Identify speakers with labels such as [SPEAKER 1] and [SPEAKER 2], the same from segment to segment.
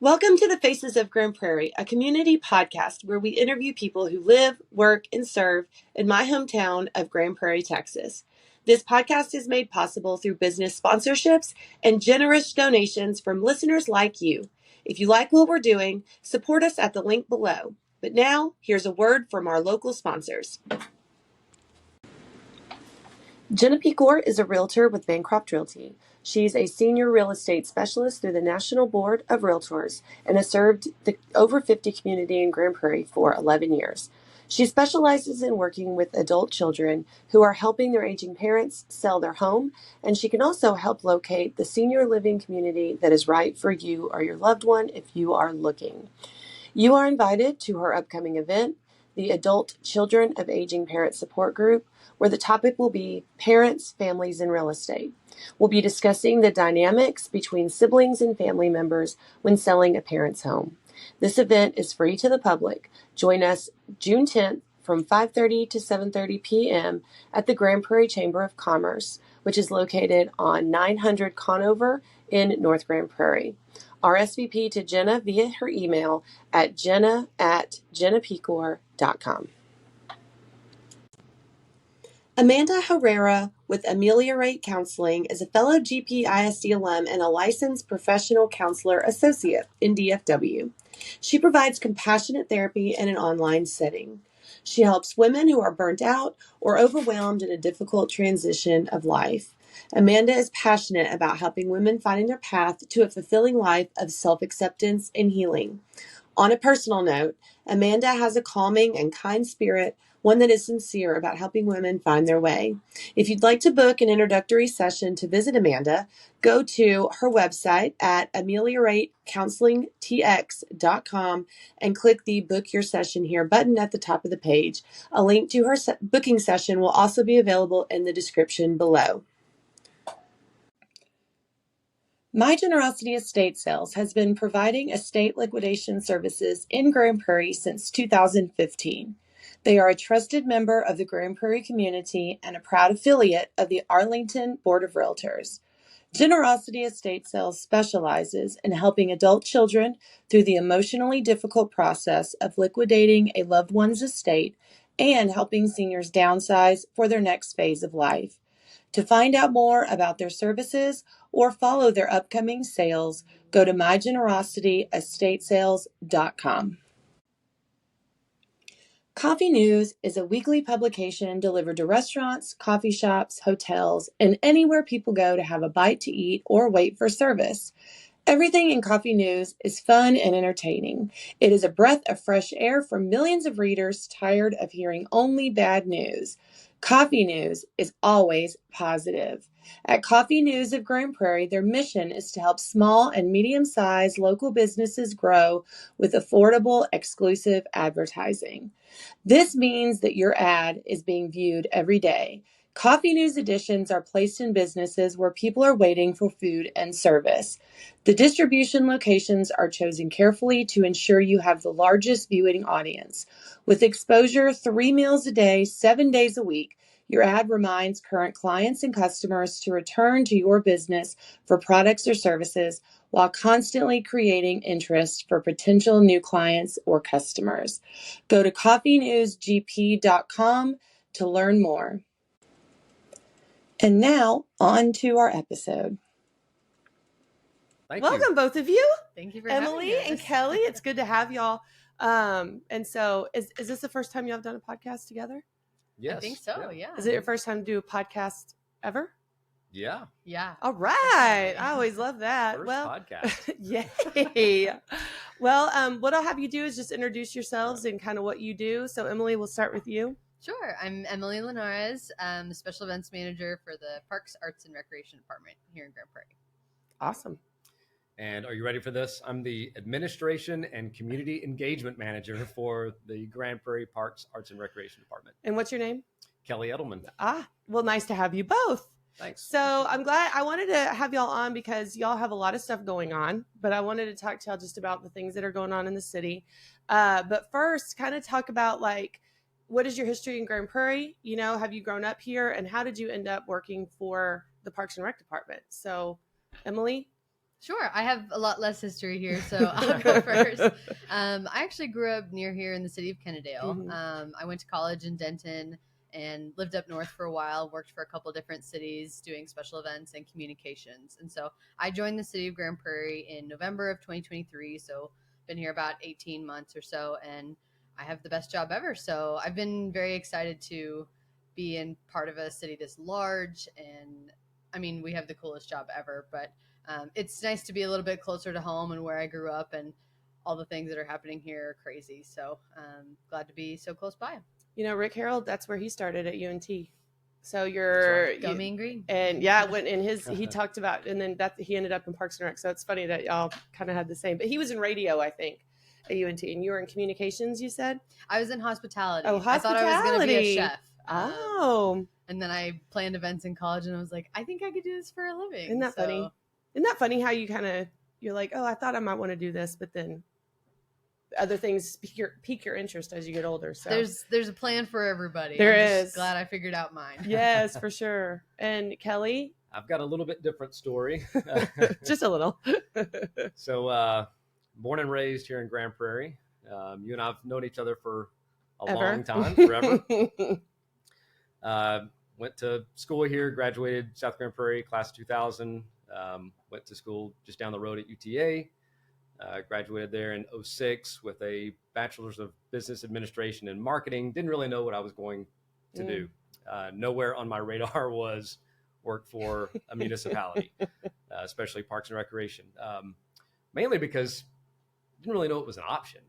[SPEAKER 1] Welcome to the Faces of Grand Prairie, a community podcast where we interview people who live, work, and serve in my hometown of Grand Prairie, Texas. This podcast is made possible through business sponsorships and generous donations from listeners like you. If you like what we're doing, support us at the link below. But now, here's a word from our local sponsors. Jenna Pecor is a realtor with Bancroft Realty. She's a senior real estate specialist through the National Board of Realtors and has served the over 50 community in Grand Prairie for 11 years. She specializes in working with adult children who are helping their aging parents sell their home, and she can also help locate the senior living community that is right for you or your loved one if you are looking. You are invited to her upcoming event, the Adult Children of Aging Parents Support Group, where the topic will be Parents, Families, and Real Estate. We'll be discussing the dynamics between siblings and family members when selling a parent's home. This event is free to the public. Join us June 10th from 5:30 to 7:30 p.m. at the Grand Prairie Chamber of Commerce, which is located on 900 Conover in North Grand Prairie. RSVP to Jenna via her email at jenna@jennapecor.com. Amanda Herrera with Ameliorate Counseling is a fellow GPISD alum and a licensed professional counselor associate in DFW. She provides compassionate therapy in an online setting. She helps women who are burnt out or overwhelmed in a difficult transition of life. Amanda is passionate about helping women finding their path to a fulfilling life of self-acceptance and healing. On a personal note, Amanda has a calming and kind spirit, one that is sincere about helping women find their way. If you'd like to book an introductory session to visit Amanda, go to her website at amelioratecounselingtx.com and click the Book Your Session Here button at the top of the page. A link to her booking session will also be available in the description below. My Generosity Estate Sales has been providing estate liquidation services in Grand Prairie since 2015. They are a trusted member of the Grand Prairie community and a proud affiliate of the Arlington Board of Realtors. Generosity Estate Sales specializes in helping adult children through the emotionally difficult process of liquidating a loved one's estate and helping seniors downsize for their next phase of life. To find out more about their services or follow their upcoming sales, go to mygenerosityestatesales.com. Coffee News is a weekly publication delivered to restaurants, coffee shops, hotels, and anywhere people go to have a bite to eat or wait for service. Everything in Coffee News is fun and entertaining. It is a breath of fresh air for millions of readers tired of hearing only bad news. Coffee News is always positive. At Coffee News of Grand Prairie, their mission is to help small and medium-sized local businesses grow with affordable, exclusive advertising. This means that your ad is being viewed every day. Coffee News editions are placed in businesses where people are waiting for food and service. The distribution locations are chosen carefully to ensure you have the largest viewing audience. With exposure 3 meals a day, 7 days a week, your ad reminds current clients and customers to return to your business for products or services while constantly creating interest for potential new clients or customers. Go to coffeenewsgp.com to learn more. And now, on to our episode. Welcome, both of you.
[SPEAKER 2] Thank you for
[SPEAKER 1] Emily
[SPEAKER 2] having us.
[SPEAKER 1] and Kelly. It's good to have y'all. And so, is this the first time you have done a podcast together?
[SPEAKER 3] Yes.
[SPEAKER 2] I think so, yeah.
[SPEAKER 1] Is it your first time to do a podcast ever?
[SPEAKER 3] Yeah.
[SPEAKER 2] Yeah.
[SPEAKER 1] All right.
[SPEAKER 2] Definitely.
[SPEAKER 1] I always love that.
[SPEAKER 3] First
[SPEAKER 1] well,
[SPEAKER 3] podcast.
[SPEAKER 1] yay. Well, what I'll have you do is just introduce yourselves and kind of what you do. So, Emily, we'll start with you.
[SPEAKER 2] Sure. I'm Emily Linares. I'm the Special Events Manager for the Parks, Arts, and Recreation Department here in Grand Prairie.
[SPEAKER 1] Awesome.
[SPEAKER 3] And are you ready for this? I'm the Administration and Community Engagement Manager for the Grand Prairie Parks, Arts, and Recreation Department.
[SPEAKER 1] And what's your name?
[SPEAKER 3] Kelly Eddlemon.
[SPEAKER 1] Well, nice to have you both.
[SPEAKER 3] Thanks.
[SPEAKER 1] So I'm glad I wanted to have y'all on because y'all have a lot of stuff going on, but I wanted to talk to y'all just about the things that are going on in the city. But first, kind of talk about what is your history in Grand Prairie? You know, have you grown up here and how did you end up working for the Parks and Rec Department? So, Emily?
[SPEAKER 2] Sure. I have a lot less history here, so I'll go first. I actually grew up near here in the city of Kennedale.
[SPEAKER 1] Mhm.
[SPEAKER 2] I went to college in Denton and lived up north for a while, worked for a couple different cities doing special events and communications. And so I joined the city of Grand Prairie in November of 2023. So been here about 18 months or so, and I have the best job ever. So I've been very excited to be in part of a city this large. And I mean, we have the coolest job ever, but it's nice to be a little bit closer to home and where I grew up, and all the things that are happening here are crazy. So glad to be so close by.
[SPEAKER 1] You know, Rick Harold, that's where he started at UNT. So
[SPEAKER 2] Go Mean Green.
[SPEAKER 1] And yeah, when in his, he talked about, and then he ended up in Parks and Rec. So it's funny that y'all kind of had the same, but he was in radio, I think, at UNT, and you were in communications, you said?
[SPEAKER 2] I was in hospitality.
[SPEAKER 1] Oh,
[SPEAKER 2] I thought I was going to be a chef.
[SPEAKER 1] Oh.
[SPEAKER 2] And then I planned events in college, and I was like, I think I could do this for a living.
[SPEAKER 1] Isn't that funny? Isn't that funny how you you're like, oh, I thought I might want to do this, but then other things pique your interest as you get older. So
[SPEAKER 2] there's a plan for everybody.
[SPEAKER 1] There
[SPEAKER 2] I'm
[SPEAKER 1] is.
[SPEAKER 2] Glad I figured out mine.
[SPEAKER 1] Yes, for sure. And Kelly?
[SPEAKER 3] I've got a little bit different story.
[SPEAKER 1] Just a little.
[SPEAKER 3] So born and raised here in Grand Prairie. You and I have known each other for a long time, forever. Went to school here, graduated South Grand Prairie, class of 2000. Went to school just down the road at UTA. Graduated there in 2006 with a bachelor's of business administration and marketing. Didn't really know what I was going to do. Nowhere on my radar was work for a municipality, especially Parks and Recreation. Mainly because I didn't really know it was an option.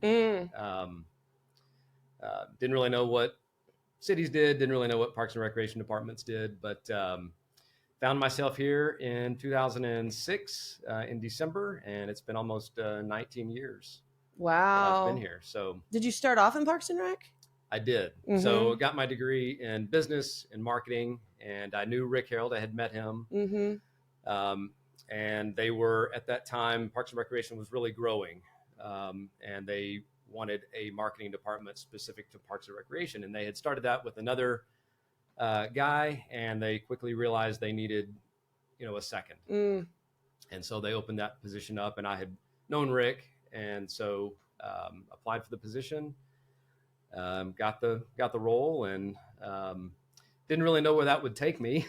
[SPEAKER 3] Didn't really know what cities did, didn't really know what Parks and Recreation departments did, but found myself here in 2006 in December, and it's been almost 19 years.
[SPEAKER 1] Wow.
[SPEAKER 3] I've been here. So
[SPEAKER 1] did you start off in Parks and Rec?
[SPEAKER 3] I did. Mm-hmm. So got my degree in business and marketing, and I knew Rick Harold. I had met him. Mm-hmm. And they were, at that time, Parks and Recreation was really growing, and they wanted a marketing department specific to Parks and Recreation, and they had started that with another guy, and they quickly realized they needed, a second. And so they opened that position up, and I had known Rick, and so applied for the position, got the role, and didn't really know where that would take me.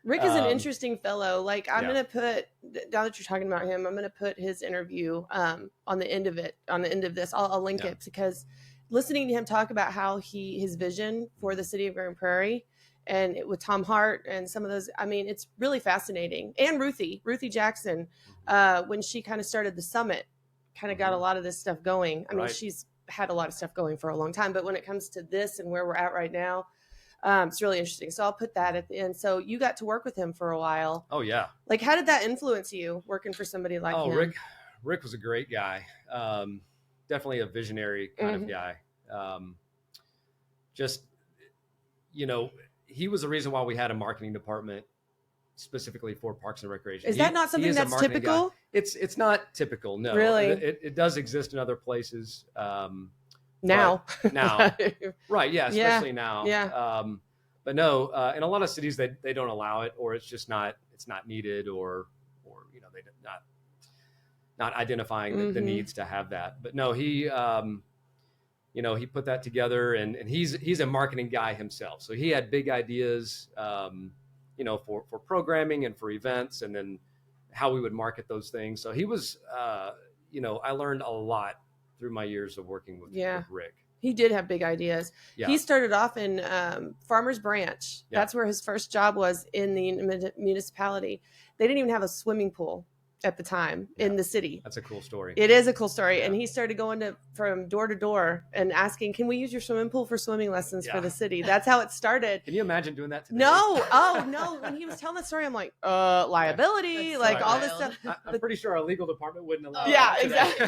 [SPEAKER 1] Rick is an interesting fellow. Like, I'm going to put, now that you're talking about him, I'm going to put his interview on the end of this. I'll link it, because listening to him talk about how his vision for the city of Grand Prairie, and with Tom Hart and some of those, I mean, it's really fascinating. And Ruthie Jackson, when she kind of started the summit, kind of got a lot of this stuff going. I mean, she's had a lot of stuff going for a long time, but when it comes to this and where we're at right now, it's really interesting. So I'll put that at the end. So you got to work with him for a while. Oh yeah. Like, how did that influence you working for somebody like him?
[SPEAKER 3] Rick was a great guy. Definitely a visionary kind of guy. He was the reason why we had a marketing department specifically for Parks and Recreation.
[SPEAKER 1] Is that not something that's typical?
[SPEAKER 3] Guy. It's not typical. No,
[SPEAKER 1] really.
[SPEAKER 3] It does exist in other places.
[SPEAKER 1] Now,
[SPEAKER 3] right. Yeah. Especially now.
[SPEAKER 1] Yeah.
[SPEAKER 3] But no, in a lot of cities, they don't allow it, or it's just not needed, or they not identifying the needs to have that. But no, he put that together, and he's a marketing guy himself. So he had big ideas, for programming and for events, and then how we would market those things. So he was, I learned a lot through my years of working with Rick.
[SPEAKER 1] He did have big ideas. Yeah. He started off in Farmers Branch. Yeah. That's where his first job was, in the municipality. They didn't even have a swimming pool at the time in the city.
[SPEAKER 3] That's a cool story.
[SPEAKER 1] It is a cool story. Yeah. And he started going from door to door and asking, can we use your swimming pool for swimming lessons for the city? That's how it started.
[SPEAKER 3] Can you imagine doing that today?
[SPEAKER 1] No. Oh, no. When he was telling that story, I'm like, liability, all this stuff.
[SPEAKER 3] I'm pretty sure our legal department wouldn't allow it.
[SPEAKER 1] Yeah, exactly.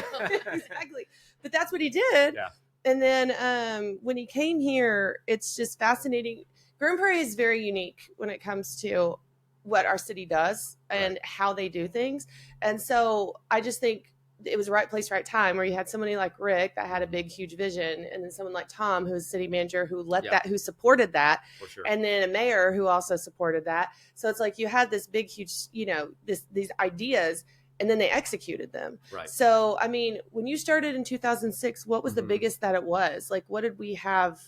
[SPEAKER 1] Exactly. But that's what he did. Yeah. And then when he came here, it's just fascinating. Grand Prairie is very unique when it comes to what our city does and how they do things. And so I just think it was the right place, right time, where you had somebody like Rick that had a big, huge vision, and then someone like Tom, who was city manager, who who supported that,
[SPEAKER 3] For sure.
[SPEAKER 1] and then a mayor who also supported that. So it's like you had this big, huge, these ideas, and then they executed them.
[SPEAKER 3] Right.
[SPEAKER 1] So, I mean, when you started in 2006, what was the
[SPEAKER 3] Mhm.
[SPEAKER 1] biggest that it was? Like, what did we have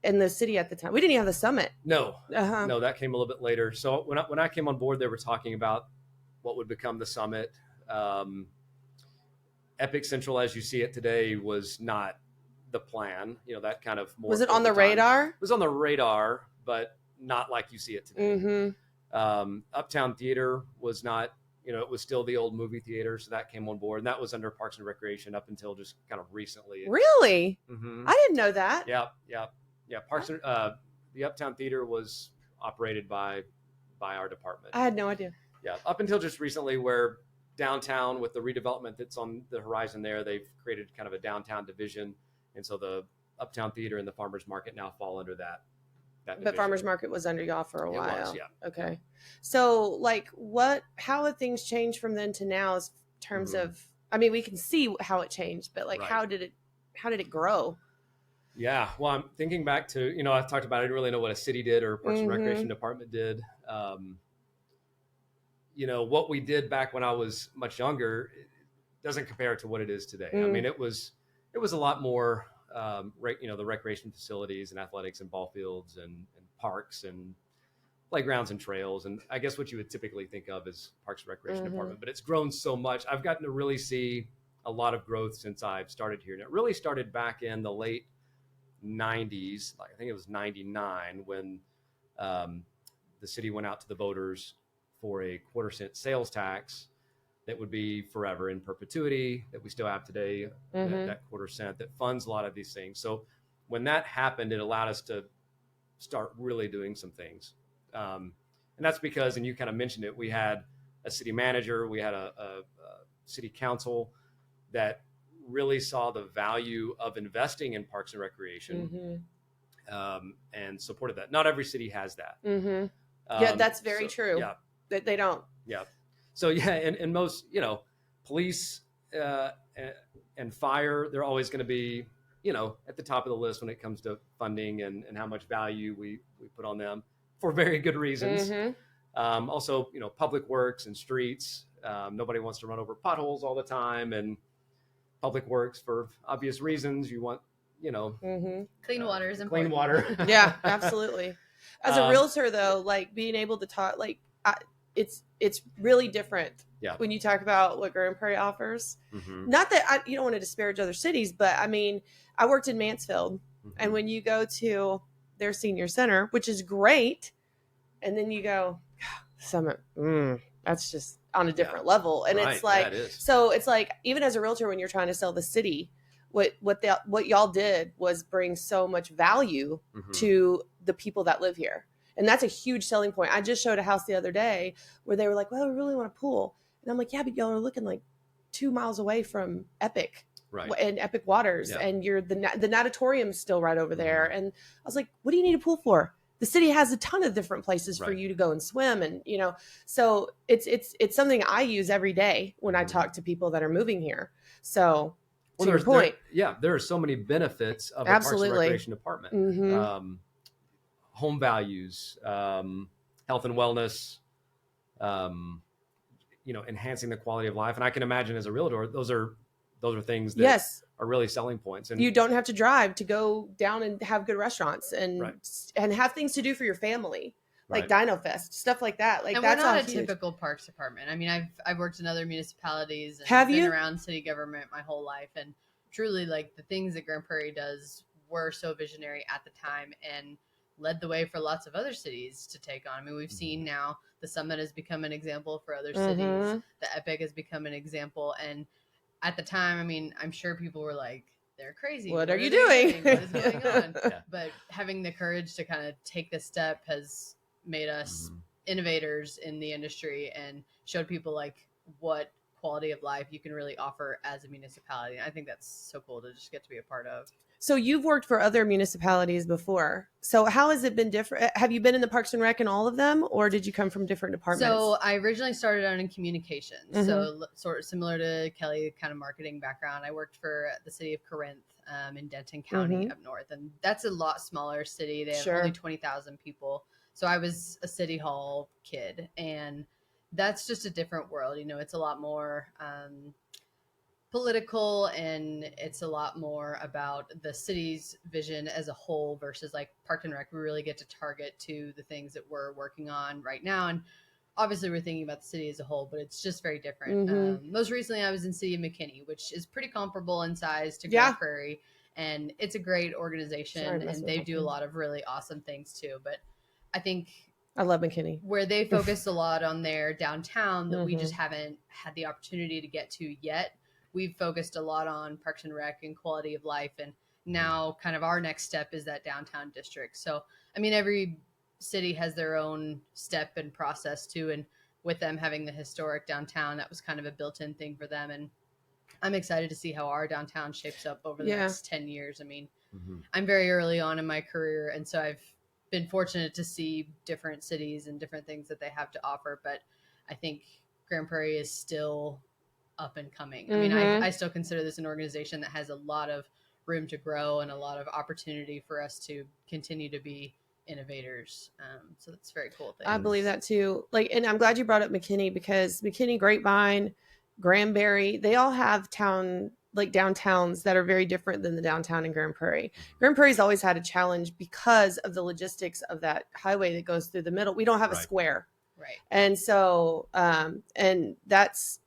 [SPEAKER 1] in the city at the time? We didn't even have the summit.
[SPEAKER 3] No,
[SPEAKER 1] Uh-huh.
[SPEAKER 3] no, that came a little bit later. So when I came on board, they were talking about what would become the summit. Epic Central, as you see it today, was not the plan. That kind of more.
[SPEAKER 1] Was it on the radar?
[SPEAKER 3] It was on the radar, but not like you see it today.
[SPEAKER 1] Mm-hmm.
[SPEAKER 3] Uptown Theater was not. It was still the old movie theater, so that came on board, and that was under Parks and Recreation up until just kind of recently.
[SPEAKER 1] Really?
[SPEAKER 3] Mm-hmm.
[SPEAKER 1] I didn't know that.
[SPEAKER 3] Yeah. Parks and the Uptown Theater was operated by our department.
[SPEAKER 1] I had no idea.
[SPEAKER 3] Yeah, up until just recently, where downtown, with the redevelopment that's on the horizon there, they've created kind of a downtown division, and so the Uptown Theater and the Farmers Market now fall under that division.
[SPEAKER 1] But Farmers Market was under y'all for a while.
[SPEAKER 3] It was, yeah.
[SPEAKER 1] Okay. So, like, how have things changed from then to now, as terms of? I mean, we can see how it changed, but like,
[SPEAKER 3] Right.
[SPEAKER 1] how did it grow?
[SPEAKER 3] Yeah, well, I'm thinking back to, I've talked about, I didn't really know what a city did or Parks and Recreation Department did. What we did back when I was much younger doesn't compare to what it is today. I mean, it was a lot more, the recreation facilities and athletics and ball fields and parks and playgrounds and trails. And I guess what you would typically think of as Parks and Recreation Department, but it's grown so much. I've gotten to really see a lot of growth since I've started here. And it really started back in the late 90s. I think it was 99 when the city went out to the voters for a 1/4-cent sales tax that would be forever in perpetuity, that we still have today, that 1/4 cent that funds a lot of these things. So when that happened, it allowed us to start really doing some things. And that's because, and you kind of mentioned it, we had a city manager, we had a city council that really saw the value of investing in parks and recreation, and supported that. Not every city has that.
[SPEAKER 1] Yeah, that's very true.
[SPEAKER 3] Yeah.
[SPEAKER 1] They don't.
[SPEAKER 3] Yeah. So yeah, and most, police and fire, they're always going to be, at the top of the list when it comes to funding and how much value we put on them for very good reasons. Also, public works and streets. Nobody wants to run over potholes all the time, and public works, for obvious reasons, you want,
[SPEAKER 2] clean water is important.
[SPEAKER 3] Clean water.
[SPEAKER 1] Yeah, absolutely. As a realtor, though, like being able to talk, like it's really different.
[SPEAKER 3] Yeah.
[SPEAKER 1] When you talk about what Grand Prairie offers. Not that you don't want to disparage other cities, but I mean, I worked in Mansfield, and when you go to their senior center, which is great, and then you go Summit, that's just on a different level, and it's like, so it's like, even as a realtor, when you're trying to sell the city, what y'all did was bring so much value to the people that live here. And that's a huge selling point. I just showed a house the other day where they were like, well, we really want a pool. And I'm like, yeah, but y'all are looking like 2 miles away from Epic,
[SPEAKER 3] right,
[SPEAKER 1] and Epic Waters. And you're the natatorium's still right over there. And I was like, what do you need a pool for? The city has a ton of different places for you to go and swim. And, so it's something I use every day when I talk to people that are moving here. So to your point.
[SPEAKER 3] There are so many benefits of a Parks and Recreation Department. Home values, health and wellness, enhancing the quality of life. And I can imagine as a realtor, those are things that are really selling points. And
[SPEAKER 1] you don't have to drive to go down and have good restaurants and have things to do for your family, like Dino Fest, stuff like that. Like,
[SPEAKER 2] and
[SPEAKER 1] that's
[SPEAKER 2] we're not
[SPEAKER 1] a
[SPEAKER 2] typical parks department. I mean, I've worked in other municipalities and
[SPEAKER 1] been
[SPEAKER 2] around city government my whole life, and truly, like, the things that Grand Prairie does were so visionary at the time and led the way for lots of other cities to take on. I mean, we've seen now the Summit has become an example for other cities. The Epic has become an example. And at the time, I mean, I'm sure people were like, they're crazy.
[SPEAKER 1] What are you doing?
[SPEAKER 2] What is going on? But having the courage to kind of take this step has made us innovators in the industry and showed people like what quality of life you can really offer as a municipality. And I think that's so cool to just get to be a part of.
[SPEAKER 1] So you've worked for other municipalities before. So how has it been different? Have you been in the Parks and Rec in all of them, or did you come from different departments?
[SPEAKER 2] So I originally started out in communications. So sort of similar to Kelly, kind of marketing background. I worked for the city of Corinth in Denton County up north. And that's a lot smaller city. They have only 20,000 people. So I was a city hall kid. And that's just a different world. You know, it's a lot more political, and it's a lot more about the city's vision as a whole versus like Park and Rec. We really get to target to the things that we're working on right now. And obviously we're thinking about the city as a whole, but it's just very different. Most recently I was in City of McKinney, which is pretty comparable in size to Grand Prairie. And it's a great organization, and they do a lot of really awesome things too. But I think
[SPEAKER 1] I love McKinney,
[SPEAKER 2] where they focused a lot on their downtown that we just haven't had the opportunity to get to yet. We've focused a lot on Parks and Rec and quality of life. And now kind of our next step is that downtown district. So, I mean, every city has their own step and process too. And with them having the historic downtown, that was kind of a built-in thing for them. And I'm excited to see how our downtown shapes up over the next 10 years. I mean, I'm very early on in my career, and so I've been fortunate to see different cities and different things that they have to offer. But I think Grand Prairie is still up and coming. I mean, I still consider this an organization that has a lot of room to grow and a lot of opportunity for us to continue to be innovators. So that's a very cool thing.
[SPEAKER 1] I believe that too. Like, and I'm glad you brought up McKinney, because McKinney, Grapevine, Granbury, they all have downtowns that are very different than the downtown in Grand Prairie. Grand Prairie's always had a challenge because of the logistics of that highway that goes through the middle. We don't have a square.
[SPEAKER 2] Right.
[SPEAKER 1] And so, and that's,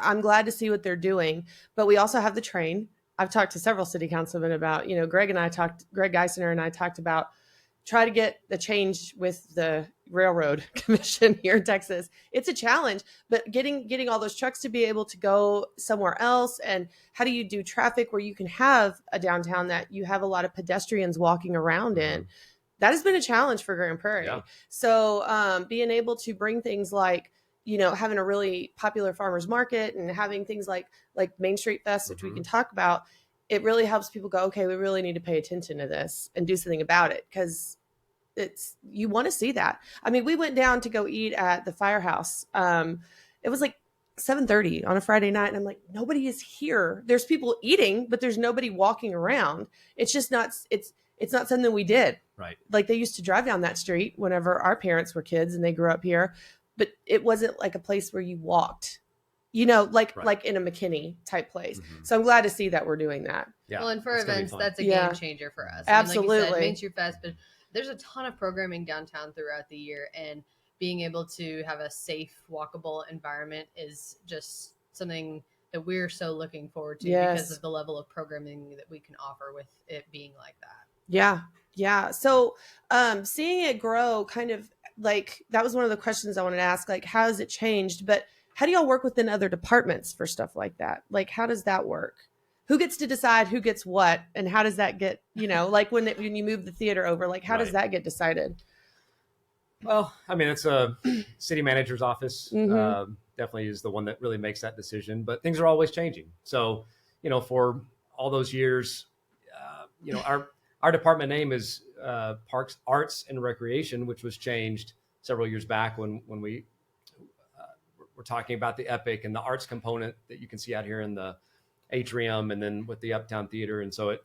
[SPEAKER 1] I'm glad to see what they're doing, but we also have the train. I've talked to several city councilmen about, you know, Greg Geisner and I talked about try to get the change with the railroad commission here in Texas. It's a challenge, but getting all those trucks to be able to go somewhere else. And how do you do traffic where you can have a downtown that you have a lot of pedestrians walking around in? That has been a challenge for Grand Prairie. Yeah. So being able to bring things like, you know, having a really popular farmers market and having things like Main Street Fest, which we can talk about, it really helps people go, okay, we really need to pay attention to this and do something about it, because you want to see that. I mean, we went down to go eat at the Firehouse. It was like 7:30 on a Friday night, and I'm like, nobody is here. There's people eating, but there's nobody walking around. It's just not. It's not something we did. Right. Like they used to drive down that street whenever our parents were kids and they grew up here. But it wasn't like a place where you walked, you know, like in a McKinney type place. So I'm glad to see that we're doing that.
[SPEAKER 2] Yeah. Well, and for events, that's a game changer for us.
[SPEAKER 1] Absolutely.
[SPEAKER 2] I mean, like you said, Main Street Fest, but there's a ton of programming downtown throughout the year, and being able to have a safe, walkable environment is just something that we're so looking forward to because of the level of programming that we can offer with it being like that.
[SPEAKER 1] Yeah. Yeah. So seeing it grow, kind of, like that was one of the questions I wanted to ask, like, how has it changed? But how do y'all work within other departments for stuff like that? Like, how does that work? Who gets to decide who gets what? And how does that get, you know, like when you move the theater over, like how does that get decided?
[SPEAKER 3] Well, I mean, it's a city manager's office. Definitely is the one that really makes that decision, but things are always changing. So, you know, for all those years, you know, our department name is Parks, Arts, and Recreation, which was changed several years back when we were talking about the Epic and the arts component that you can see out here in the atrium, and then with the Uptown Theater. And so it,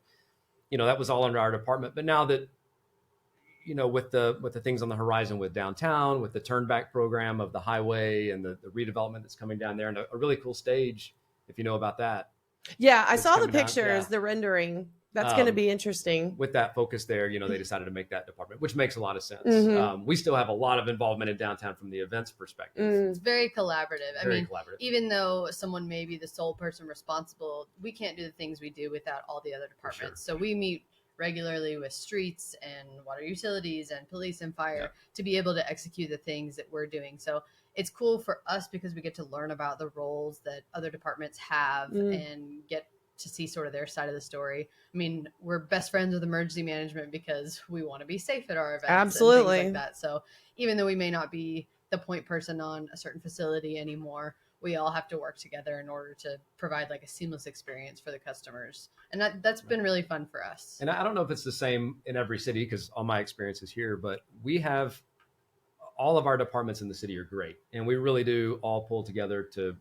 [SPEAKER 3] you know, that was all under our department. But now that, you know, with the things on the horizon with downtown, with the turnback program of the highway and the redevelopment that's coming down there, and a really cool stage, if you know about that.
[SPEAKER 1] Yeah, I saw the pictures, the rendering. That's going to be interesting.
[SPEAKER 3] With that focus there, you know, they decided to make that department, which makes a lot of sense. We still have a lot of involvement in downtown from the events perspective.
[SPEAKER 2] It's very collaborative. I mean, even though someone may be the sole person responsible, we can't do the things we do without all the other departments. So we meet regularly with streets and water utilities and police and fire to be able to execute the things that we're doing. So it's cool for us because we get to learn about the roles that other departments have and get to see sort of their side of the story. I mean, we're best friends with emergency management because we want to be safe at our events.
[SPEAKER 1] Absolutely.
[SPEAKER 2] And things like that. So even though we may not be the point person on a certain facility anymore, we all have to work together in order to provide like a seamless experience for the customers. And that's been really fun for us.
[SPEAKER 3] And I don't know if it's the same in every city because all my experience is here, but we have all of our departments in the city are great. And we really do all pull together to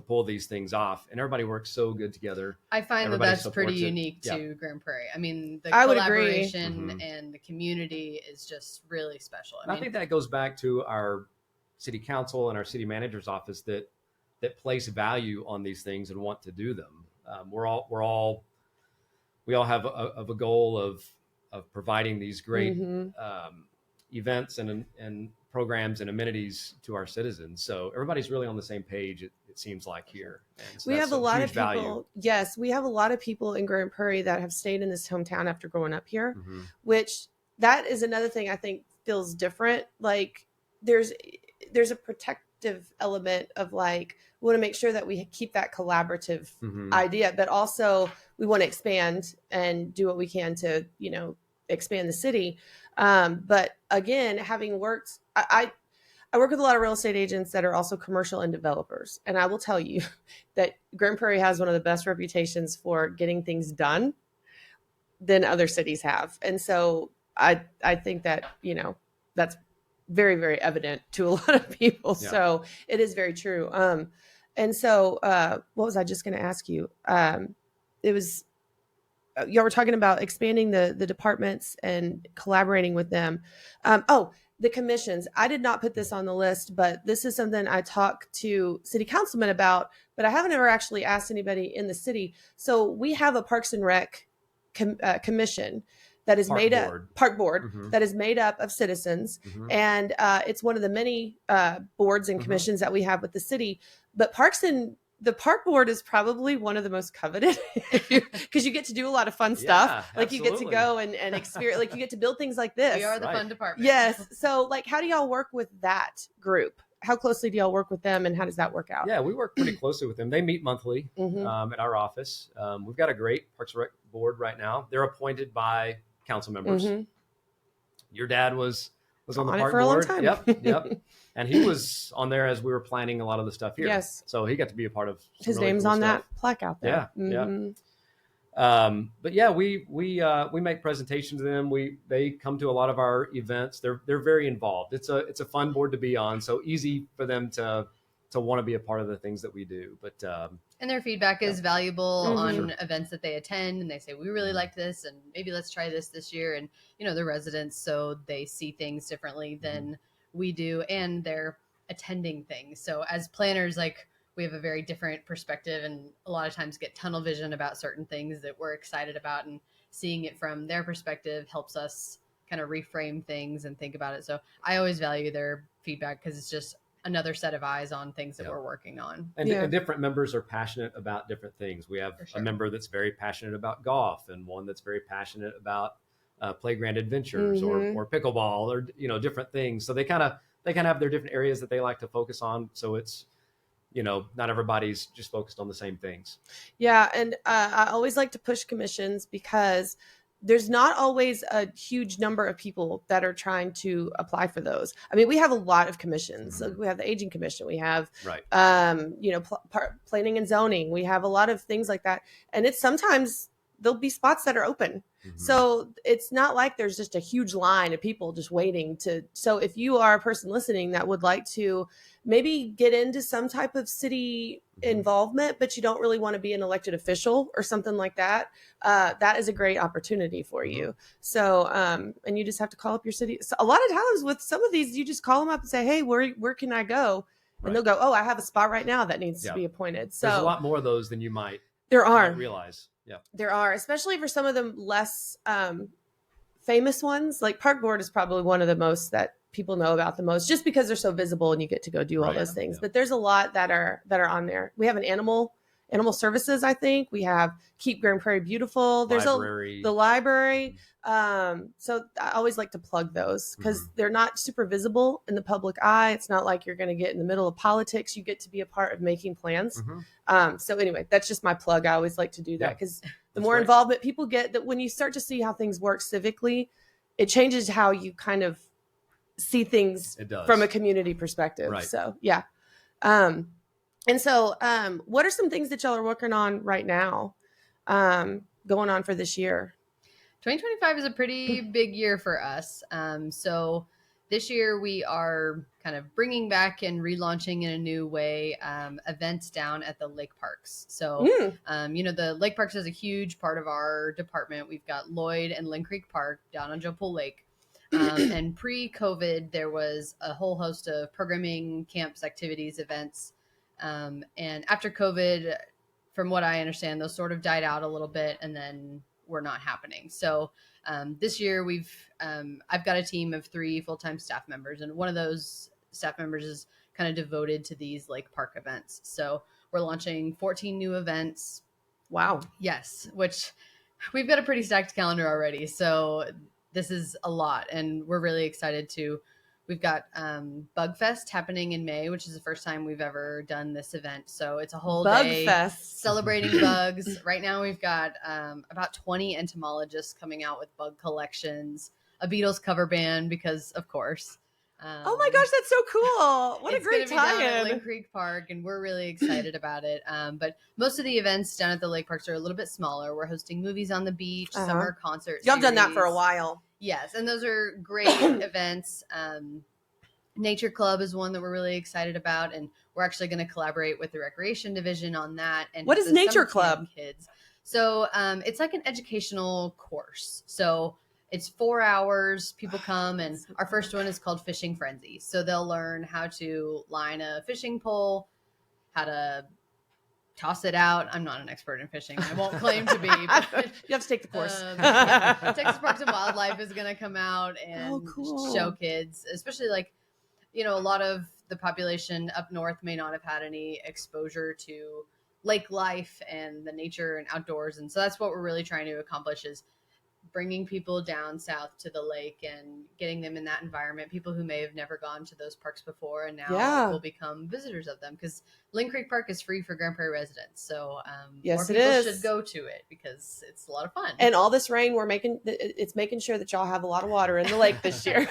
[SPEAKER 3] pull these things off, and everybody works so good together.
[SPEAKER 2] I find that that's pretty unique to Grand Prairie. I mean, the collaboration and the community is just really special.
[SPEAKER 3] I think that goes back to our city council and our city manager's office that place value on these things and want to do them. We all have a goal of providing these great events and programs and amenities to our citizens. So everybody's really on the same page, it seems like here. And so
[SPEAKER 1] we have a lot of people.
[SPEAKER 3] Value.
[SPEAKER 1] Yes, we have a lot of people in Grand Prairie that have stayed in this hometown after growing up here, which that is another thing I think feels different. Like there's a protective element of like, we want to make sure that we keep that collaborative idea, but also we want to expand and do what we can to, expand the city. But again, having worked, I work with a lot of real estate agents that are also commercial and developers. And I will tell you that Grand Prairie has one of the best reputations for getting things done than other cities have. And so I think that, that's very, very evident to a lot of people. Yeah. So it is very true. And so what was I just going to ask you? It was, y'all were talking about expanding the departments and collaborating with them. The commissions. I did not put this on the list, but this is something I talked to city councilmen about, but I haven't ever actually asked anybody in the city. So we have a Parks and Rec commission that is park board that is made up of citizens. And it's one of the many boards and commissions that we have with the city. But the park board is probably one of the most coveted because you get to do a lot of fun stuff. Like absolutely. You get to go and experience, like you get to build things like this.
[SPEAKER 2] We are the fun department.
[SPEAKER 1] Yes. So like, how do y'all work with that group? How closely do y'all work with them and how does that work out?
[SPEAKER 3] Yeah, we work pretty closely with them. They meet monthly at our office. We've got a great Parks and Rec board right now. They're appointed by council members. Your dad was on the park
[SPEAKER 1] for
[SPEAKER 3] board.
[SPEAKER 1] A long time.
[SPEAKER 3] Yep. And he was on there as we were planning a lot of the stuff here. Yes. So he got to be a part of
[SPEAKER 1] his
[SPEAKER 3] really
[SPEAKER 1] name's
[SPEAKER 3] cool
[SPEAKER 1] on
[SPEAKER 3] stuff.
[SPEAKER 1] that plaque out there.
[SPEAKER 3] Yeah. But yeah, we make presentations to them. They come to a lot of our events. They're very involved. It's a fun board to be on. So easy for them to want to be a part of the things that we do. But
[SPEAKER 2] and their feedback is valuable on events that they attend, and they say we really like this, and maybe let's try this year. And the residents, so they see things differently than we do, and they're attending things. So as planners, like we have a very different perspective, and a lot of times get tunnel vision about certain things that we're excited about, and seeing it from their perspective helps us kind of reframe things and think about it. So I always value their feedback because it's just another set of eyes on things that we're working on.
[SPEAKER 3] And different members are passionate about different things. We have a member that's very passionate about golf and one that's very passionate about playground adventures or pickleball or, different things. So they kind of have their different areas that they like to focus on. So it's, not everybody's just focused on the same things.
[SPEAKER 1] Yeah. And I always like to push commissions because there's not always a huge number of people that are trying to apply for those. I mean, we have a lot of commissions. We have the aging commission. We have, planning and zoning. We have a lot of things like that. And it's sometimes there'll be spots that are open. So it's not like there's just a huge line of people just waiting to. So if you are a person listening that would like to maybe get into some type of city involvement, but you don't really want to be an elected official or something like that, that is a great opportunity for you. So, and you just have to call up your city. So a lot of times with some of these, you just call them up and say, hey, where can I go? And they'll go, oh, I have a spot right now that needs to be appointed. So
[SPEAKER 3] there's a lot more of those than you might realize. Yeah,
[SPEAKER 1] there are, especially for some of them less famous ones. Like Park Board is probably one of the most that people know about the most, just because they're so visible and you get to go do all those things. Yeah. But there's a lot that are on there. We have an animal services. I think we have Keep Grand Prairie Beautiful. There's the library. So I always like to plug those because they're not super visible in the public eye. It's not like you're going to get in the middle of politics. You get to be a part of making plans. So anyway, that's just my plug. I always like to do that because the more involvement people get, that when you start to see how things work civically, it changes how you kind of see things from a community perspective. So yeah. And so, what are some things that y'all are working on right now, going on for this year?
[SPEAKER 2] 2025 is a pretty big year for us. So this year we are kind of bringing back and relaunching in a new way events down at the lake parks. So, the lake parks is a huge part of our department. We've got Lloyd and Lynn Creek Park down on Joe Pool Lake. And pre-COVID, there was a whole host of programming, camps, activities, events. And after COVID, from what I understand, those sort of died out a little bit and then were not happening. So this year I've got a team of 3 full-time staff members, and one of those staff members is kind of devoted to these lake park events. So we're launching 14 new events.
[SPEAKER 1] Wow.
[SPEAKER 2] Yes, which we've got a pretty stacked calendar already. So this is a lot, and we're really excited to. We've got Bug Fest happening in May, which is the first time we've ever done this event. So it's a whole day celebrating bugs. Right now we've got about 20 entomologists coming out with bug collections, a Beatles cover band, because of course.
[SPEAKER 1] Oh my gosh, that's so cool. What a great tie-in.
[SPEAKER 2] It's going to be down at Lynn Creek Park, and we're really excited about it. But most of the events down at the lake parks are a little bit smaller. We're hosting movies on the beach, summer concerts.
[SPEAKER 1] Y'all have done that for a while.
[SPEAKER 2] Yes, and those are great events. Nature Club is one that we're really excited about, and we're actually going to collaborate with the Recreation Division on that. And
[SPEAKER 1] what is Nature Club?
[SPEAKER 2] Kids. So it's like an educational course. So it's 4 hours. People come, and our first one is called Fishing Frenzy. So they'll learn how to line a fishing pole, how to toss it out. I'm not an expert in fishing. I won't claim to be. But,
[SPEAKER 1] you have to take the course.
[SPEAKER 2] Texas Parks and Wildlife is going to come out and show kids, especially like, a lot of the population up north may not have had any exposure to lake life and the nature and outdoors. And so that's what we're really trying to accomplish, is bringing people down south to the lake and getting them in that environment. People who may have never gone to those parks before and now will become visitors of them, because Lynn Creek Park is free for Grand Prairie residents. So more people should go to it because it's a lot of fun.
[SPEAKER 1] And all this rain, it's making sure that y'all have a lot of water in the lake this year.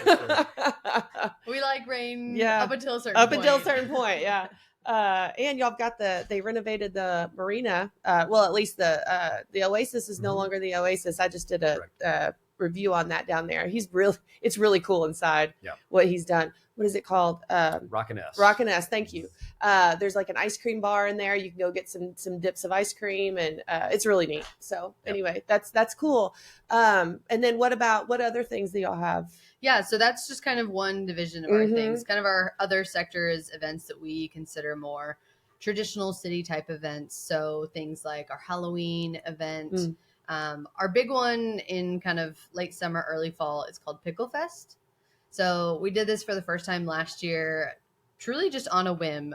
[SPEAKER 2] We like rain up until a certain point.
[SPEAKER 1] Yeah. And y'all got they renovated the marina. Well, at least the Oasis is no longer the Oasis. I just did a review on that down there. It's really cool inside what he's done. What is it called?
[SPEAKER 3] Rockin' S.
[SPEAKER 1] Rockin' S. Thank you. There's like an ice cream bar in there. You can go get some dips of ice cream, and it's really neat. So anyway, that's cool. And then what other things do y'all have?
[SPEAKER 2] Yeah, so that's just kind of one division of our things. Kind of our other sector is events that we consider more traditional city type events. So things like our Halloween event. Our big one in kind of late summer, early fall is called Pickle Fest. So we did this for the first time last year, truly just on a whim.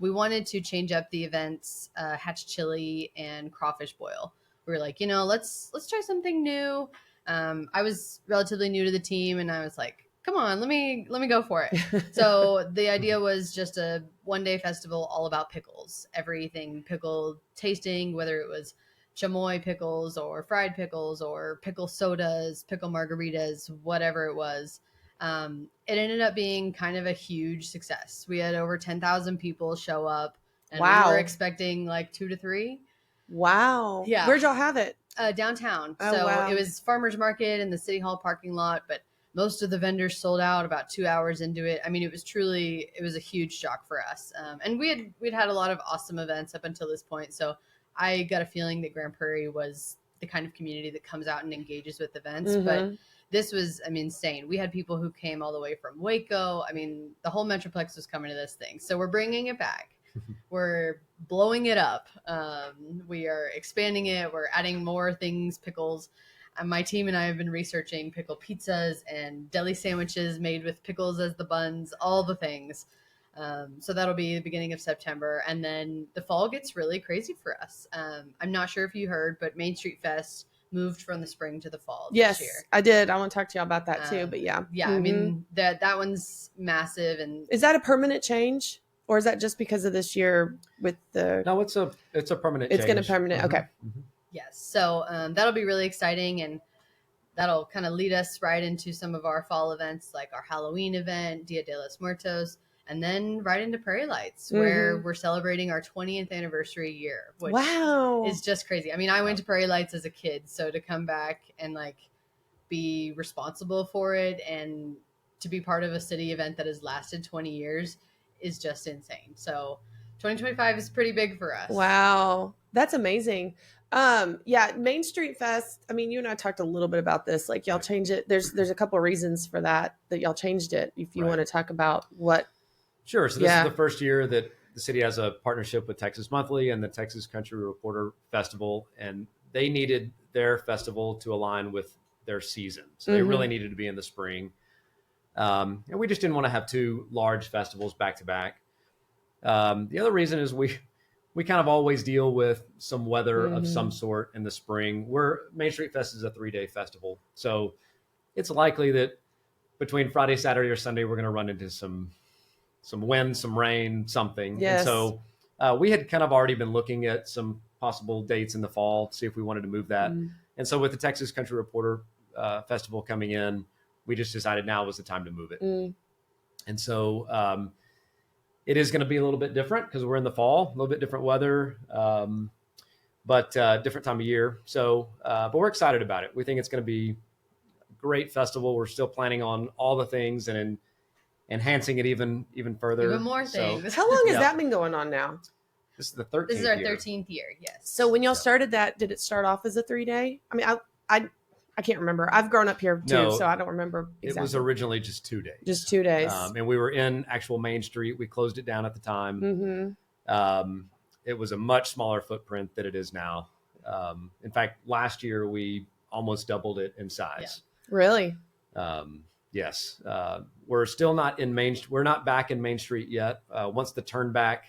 [SPEAKER 2] We wanted to change up the events, hatch chili and crawfish boil. We were like, let's try something new. I was relatively new to the team, and I was like, come on, let me go for it. So the idea was just a one-day festival all about pickles, everything pickle tasting, whether it was chamoy pickles or fried pickles or pickle sodas, pickle margaritas, whatever it was. It ended up being kind of a huge success. We had over 10,000 people show up, and we were expecting like 2 to 3.
[SPEAKER 1] Wow. Yeah. Where'd y'all have it?
[SPEAKER 2] Downtown. It was farmer's market in the city hall parking lot, but most of the vendors sold out about 2 hours into it. I mean, it was a huge shock for us. And we'd had a lot of awesome events up until this point. So I got a feeling that Grand Prairie was the kind of community that comes out and engages with events. But this was, insane. We had people who came all the way from Waco. The whole Metroplex was coming to this thing. So we're bringing it back. We're blowing it up. We are expanding it. We're adding more things, pickles. My team and I have been researching pickle pizzas and deli sandwiches made with pickles as the buns, all the things. So that'll be the beginning of September. And then the fall gets really crazy for us. I'm not sure if you heard, but Main Street Fest moved from the spring to the fall this year.
[SPEAKER 1] I did. I want to talk to you about that too, but yeah.
[SPEAKER 2] Yeah, that one's massive. And
[SPEAKER 1] is that a permanent change? Or is that just because of this year with the...
[SPEAKER 3] No, it's a permanent change.
[SPEAKER 1] It's going to permanent. Okay.
[SPEAKER 2] Yes. So that'll be really exciting. And that'll kind of lead us right into some of our fall events, like our Halloween event, Dia de los Muertos. and then right into Prairie Lights, where we're celebrating our 20th anniversary year, which is just crazy. I mean, I went to Prairie Lights as a kid, so to come back and like be responsible for it and to be part of a city event that has lasted 20 years is just insane. So 2025 is pretty big for us.
[SPEAKER 1] Wow. That's amazing. Yeah, Main Street Fest. I mean, you and I talked a little bit about this. Like y'all change it. There's a couple of reasons for that y'all changed it. If you want to talk about what.
[SPEAKER 3] Sure. So this is the first year that the city has a partnership with Texas Monthly and the Texas Country Reporter Festival, and they needed their festival to align with their season. So they really needed to be in the spring. And we just didn't want to have two large festivals back to back. The other reason is we kind of always deal with some weather of some sort in the spring. Main Street Fest is a 3-day festival. So it's likely that between Friday, Saturday, or Sunday, we're going to run into some wind, some rain, something. Yes. And so we had kind of already been looking at some possible dates in the fall, see if we wanted to move that. And so with the Texas Country Reporter Festival coming in, we just decided now was the time to move it. And so it is going to be a little bit different because we're in the fall, a little bit different weather, but different time of year. So, but we're excited about it. We think it's going to be a great festival. We're still planning on all the things and enhancing it even further.
[SPEAKER 2] Even more things.
[SPEAKER 1] How long has that been going on now?
[SPEAKER 3] This is the 13th
[SPEAKER 2] This is our
[SPEAKER 3] year.
[SPEAKER 2] 13th year, yes.
[SPEAKER 1] So when y'all started that, did it start off as a 3-day? I mean, I can't remember. I've grown up here too, so I don't remember exactly.
[SPEAKER 3] It was originally just 2 days.
[SPEAKER 1] Just 2 days.
[SPEAKER 3] And we were in actual Main Street. We closed it down at the time. It was a much smaller footprint than it is now. In fact, last year we almost doubled it in size.
[SPEAKER 1] Yeah. Really?
[SPEAKER 3] Yes. We're still not we're not back in Main Street yet. Once the turn back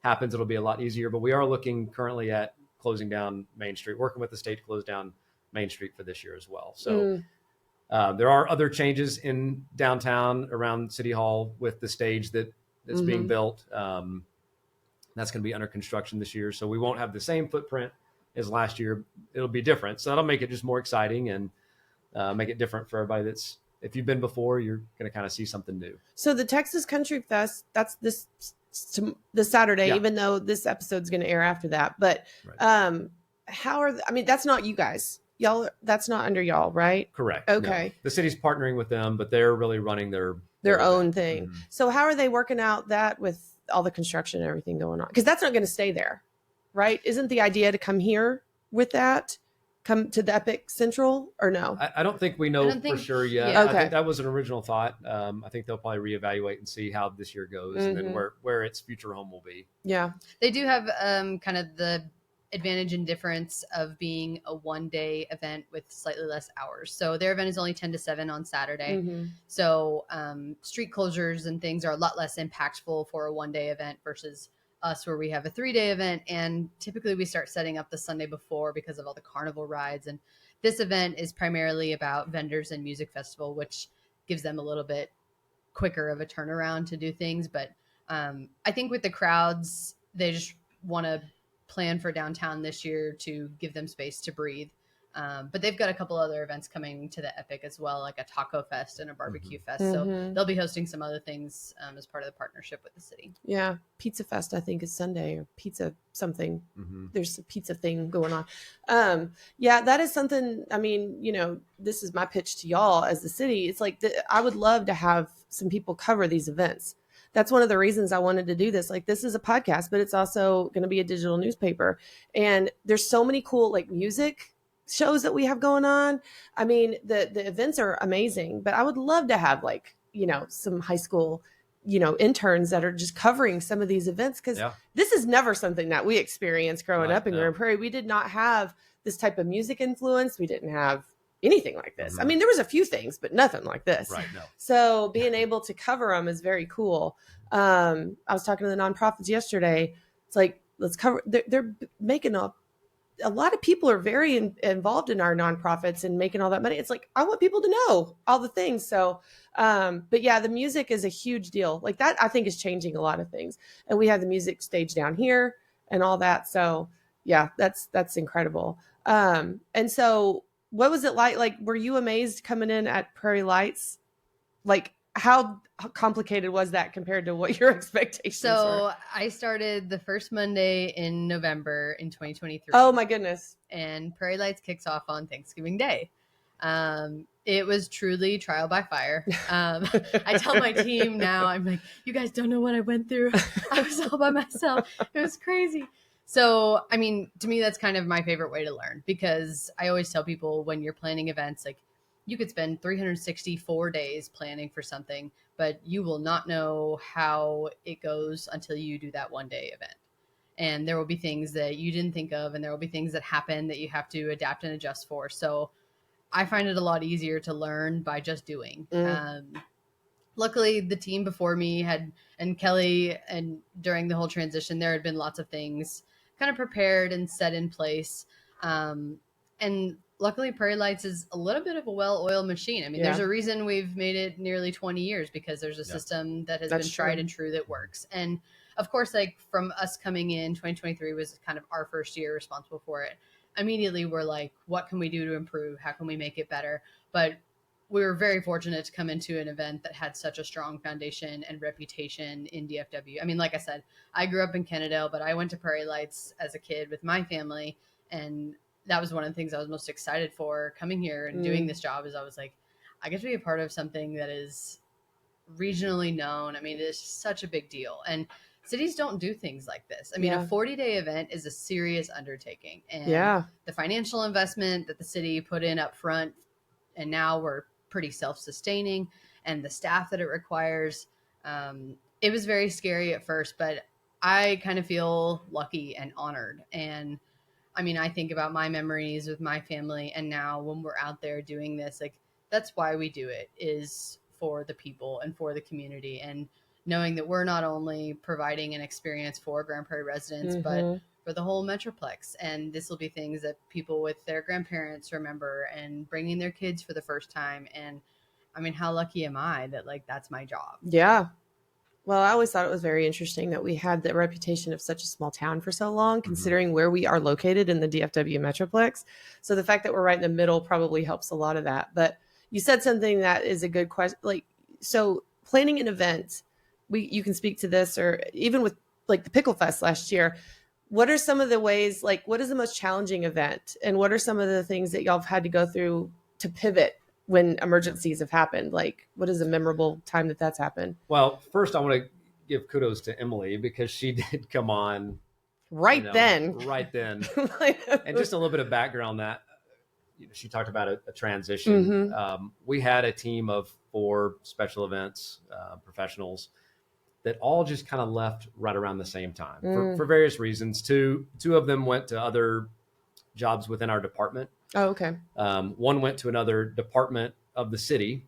[SPEAKER 3] happens, it'll be a lot easier, but we are looking currently at closing down Main Street, working with the state to close down Main Street for this year as well. So there are other changes in downtown around City Hall with the stage that's being built. That's going to be under construction this year. So we won't have the same footprint as last year. It'll be different. So that'll make it just more exciting and make it different for everybody if you've been before, you're going to kind of see something new.
[SPEAKER 1] So the Texas Country Fest, that's this Saturday, even though this episode's going to air after that. But that's not you guys. Y'all, that's not under y'all, right?
[SPEAKER 3] Correct.
[SPEAKER 1] Okay.
[SPEAKER 3] No. The city's partnering with them, but they're really running their
[SPEAKER 1] own thing. So how are they working out that with all the construction and everything going on? Because that's not going to stay there, right? Isn't the idea to come here with that? Come to the Epic Central or no?
[SPEAKER 3] I don't think we know for sure yet.
[SPEAKER 1] Yeah. Okay.
[SPEAKER 3] I think that was an original thought. I think they'll probably reevaluate and see how this year goes and then where its future home will be.
[SPEAKER 1] Yeah.
[SPEAKER 2] They do have kind of the advantage and difference of being a 1-day event with slightly less hours. So their event is only 10 to 7 on Saturday. So street closures and things are a lot less impactful for a 1-day event versus us where we have a 3-day event, and typically we start setting up the Sunday before because of all the carnival rides. And this event is primarily about vendors and music festival, which gives them a little bit quicker of a turnaround to do things. But I think with the crowds, they just want to plan for downtown this year to give them space to breathe. But they've got a couple other events coming to the Epic as well, like a taco fest and a barbecue fest. So they'll be hosting some other things as part of the partnership with the city.
[SPEAKER 1] Yeah. Pizza Fest, I think, is Sunday, or pizza something. There's a pizza thing going on. Yeah, that is something. I mean, this is my pitch to y'all as the city. It's like, I would love to have some people cover these events. That's one of the reasons I wanted to do this. Like, this is a podcast, but it's also going to be a digital newspaper. And there's so many cool, like, music shows that we have going on. I mean, the events are amazing, but I would love to have, like, some high school, interns that are just covering some of these events. Cause this is never something that we experienced growing up in Grand Prairie. We did not have this type of music influence. We didn't have anything like this. I mean, there was a few things, but nothing like this.
[SPEAKER 3] Right. No.
[SPEAKER 1] So being able to cover them is very cool. I was talking to the nonprofits yesterday. It's like, let's cover, they're making a lot of people are very involved in our nonprofits and making all that money. It's like, I want people to know all the things. So, but yeah, the music is a huge deal. Like that, I think, is changing a lot of things. And we have the music stage down here and all that. So yeah, that's incredible. And so what was it like? Like, were you amazed coming in at Prairie Lights? Like,
[SPEAKER 4] how complicated was that compared to what your expectations were?
[SPEAKER 2] So I started the first Monday in November in 2023.
[SPEAKER 4] Oh my goodness.
[SPEAKER 2] And Prairie Lights kicks off on Thanksgiving Day. It was truly trial by fire. I tell my team now, I'm like, you guys don't know what I went through. I was all by myself. It was crazy. So, I mean, to me, that's kind of my favorite way to learn, because I always tell people when you're planning events, like, you could spend 364 days planning for something, but you will not know how it goes until you do that one day event. And there will be things that you didn't think of, and there will be things that happen that you have to adapt and adjust for. So I find it a lot easier to learn by just doing. Luckily, the team before me and Kelly, and during the whole transition, there had been lots of things kind of prepared and set in place. And luckily, Prairie Lights is a little bit of a well-oiled machine. I mean, there's a reason we've made it nearly 20 years, because there's a system that has been tried and true that works. And of course, like, from us coming in, 2023 was kind of our first year responsible for it. Immediately, we're like, what can we do to improve? How can we make it better? But we were very fortunate to come into an event that had such a strong foundation and reputation in DFW. I mean, like I said, I grew up in Kennedale, but I went to Prairie Lights as a kid with my family. And that was one of the things I was most excited for coming here and doing this job, is I was like, I get to be a part of something that is regionally known. I mean, it's such a big deal. And cities don't do things like this. I mean, a 40-day event is a serious undertaking. And the financial investment that the city put in up front, and now we're pretty self-sustaining, and the staff that it requires, it was very scary at first, but I kind of feel lucky and honored. And I mean, I think about my memories with my family, and now when we're out there doing this, like, that's why we do it, is for the people and for the community, and knowing that we're not only providing an experience for Grand Prairie residents, but for the whole Metroplex. And this will be things that people with their grandparents remember, and bringing their kids for the first time. And I mean, how lucky am I that, like, that's my job?
[SPEAKER 4] Yeah. Well, I always thought it was very interesting that we had the reputation of such a small town for so long, considering where we are located in the DFW Metroplex. So the fact that we're right in the middle probably helps a lot of that. But you said something that is a good question. Like, so planning an event, you can speak to this, or even with like the Pickle Fest last year. What are some of the ways, like, what is the most challenging event? And what are some of the things that y'all have had to go through to pivot when emergencies have happened? Like, what is a memorable time that's happened?
[SPEAKER 3] Well, first I want to give kudos to Emily, because she did come on
[SPEAKER 4] right then.
[SPEAKER 3] And just a little bit of background on that. She talked about a transition. We had a team of 4 special events professionals that all just kind of left right around the same time for various reasons. Two of them went to other jobs within our department.
[SPEAKER 4] Oh, okay.
[SPEAKER 3] One went to another department of the city,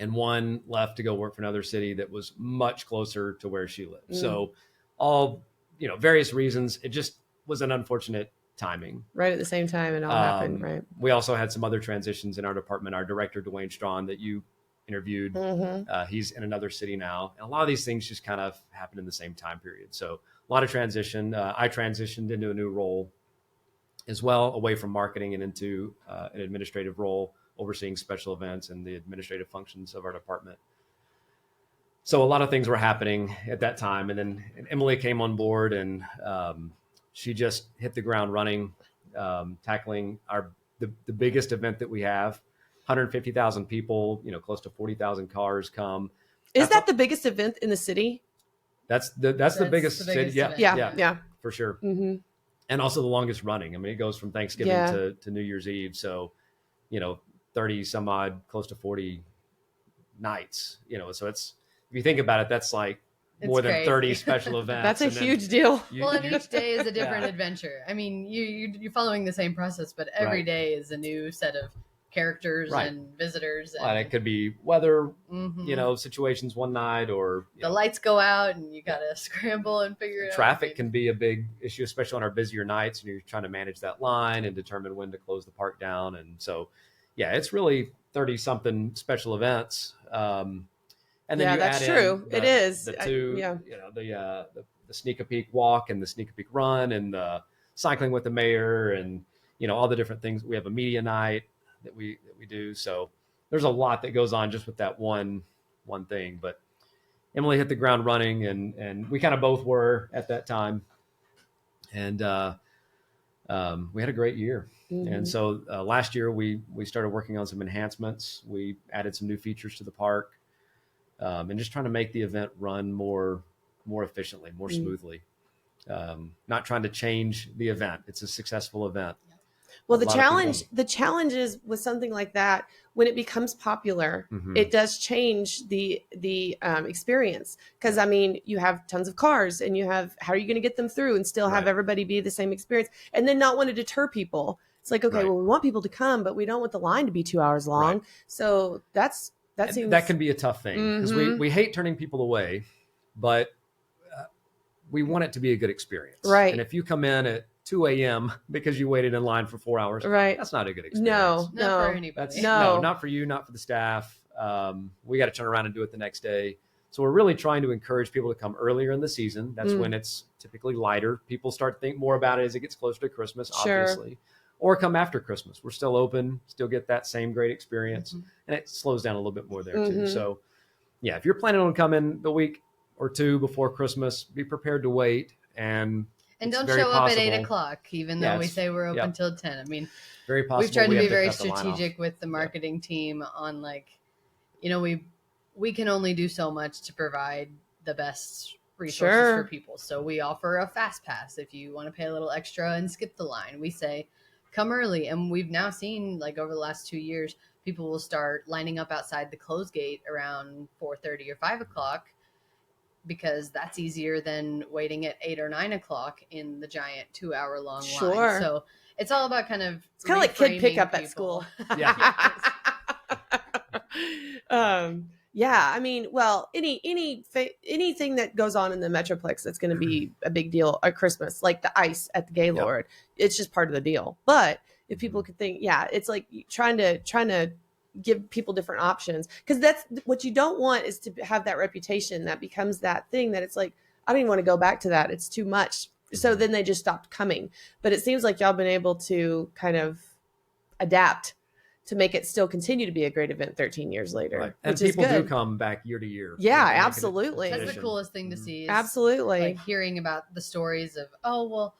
[SPEAKER 3] and one left to go work for another city that was much closer to where she lived. So all, various reasons, it just was an unfortunate timing.
[SPEAKER 4] Right at the same time it all happened, right?
[SPEAKER 3] We also had some other transitions in our department. Our director, Dwayne Strawn, that you interviewed, he's in another city now. And a lot of these things just kind of happened in the same time period. So a lot of transition. I transitioned into a new role as well, away from marketing and into an administrative role, overseeing special events and the administrative functions of our department. So a lot of things were happening at that time. And then Emily came on board, and she just hit the ground running, tackling the biggest event that we have. 150,000 people, close to 40,000 cars come.
[SPEAKER 4] Is that the biggest event in the city?
[SPEAKER 3] That's the biggest city. Yeah, for sure. And also the longest running. I mean, it goes from Thanksgiving to New Year's Eve. So, 30 some odd, close to 40 nights, so it's, if you think about it, that's like more than 30 special events.
[SPEAKER 4] That's a huge deal.
[SPEAKER 2] And each day is a different adventure. I mean, you're following the same process, but every day is a new set of characters and visitors. And
[SPEAKER 3] it could be weather, situations one night, or
[SPEAKER 2] the lights go out and you got to scramble and figure it out.
[SPEAKER 3] Traffic can be a big issue, especially on our busier nights, and you're trying to manage that line and determine when to close the park down. And so, it's really 30 something special events. And then
[SPEAKER 4] that's true. It is
[SPEAKER 3] the two, the Sneak a Peek walk and the Sneak a Peek run, and the cycling with the mayor, and all the different things. We have a media night that we do. So there's a lot that goes on just with that one one thing. But Emily hit the ground running, and we kind of both were at that time. And we had a great year.
[SPEAKER 4] Mm-hmm.
[SPEAKER 3] And so last year we started working on some enhancements. We added some new features to the park, and just trying to make the event run more efficiently, more smoothly. Not trying to change the event. It's a successful event.
[SPEAKER 4] Well, the challenge is with something like that, when it becomes popular, it does change the experience. Because I mean, you have tons of cars, and you have, how are you going to get them through and still have everybody be the same experience, and then not want to deter people? It's like, okay, well, we want people to come, but we don't want the line to be 2 hours long. Right. So that seems,
[SPEAKER 3] that can be a tough thing, because we hate turning people away, but we want it to be a good experience.
[SPEAKER 4] Right.
[SPEAKER 3] And if you come in at 2 a.m. because you waited in line for 4 hours, that's not a good experience.
[SPEAKER 4] No,
[SPEAKER 2] not for anybody.
[SPEAKER 3] No, not for you, not for the staff. We got to turn around and do it the next day. So we're really trying to encourage people to come earlier in the season. That's when it's typically lighter. People start to think more about it as it gets closer to Christmas, obviously. Or come after Christmas. We're still open, still get that same great experience. And it slows down a little bit more there too. So yeah, if you're planning on coming the week or two before Christmas, be prepared to wait. And
[SPEAKER 2] don't show up at 8 o'clock, even though we say we're open till 10. I mean,
[SPEAKER 3] very possible.
[SPEAKER 2] We've tried to be very strategic with the marketing team on, like, you know, we can only do so much to provide the best resources for people. So we offer a fast pass if you want to pay a little extra and skip the line. We say come early, and we've now seen, like, over the last 2 years, people will start lining up outside the close gate around 4:30 or 5 o'clock, because that's easier than waiting at 8 or 9 o'clock in the giant 2 hour long line. So it's all about kind of,
[SPEAKER 4] it's kind of like kid pickup at school. Yeah. I mean, well, anything that goes on in the Metroplex that's going to be a big deal at Christmas, like the ice at the Gaylord, it's just part of the deal. But if people could think, it's like trying to give people different options, because that's what you don't want, is to have that reputation that becomes that thing that it's like, I don't even want to go back to that. It's too much. So then they just stopped coming. But it seems like y'all been able to kind of adapt to make it still continue to be a great event 13 years later.
[SPEAKER 3] Right. And people do come back year to year.
[SPEAKER 4] Yeah, absolutely.
[SPEAKER 2] That's the coolest thing to see. Is
[SPEAKER 4] absolutely.
[SPEAKER 2] Like hearing about the stories of, oh, well,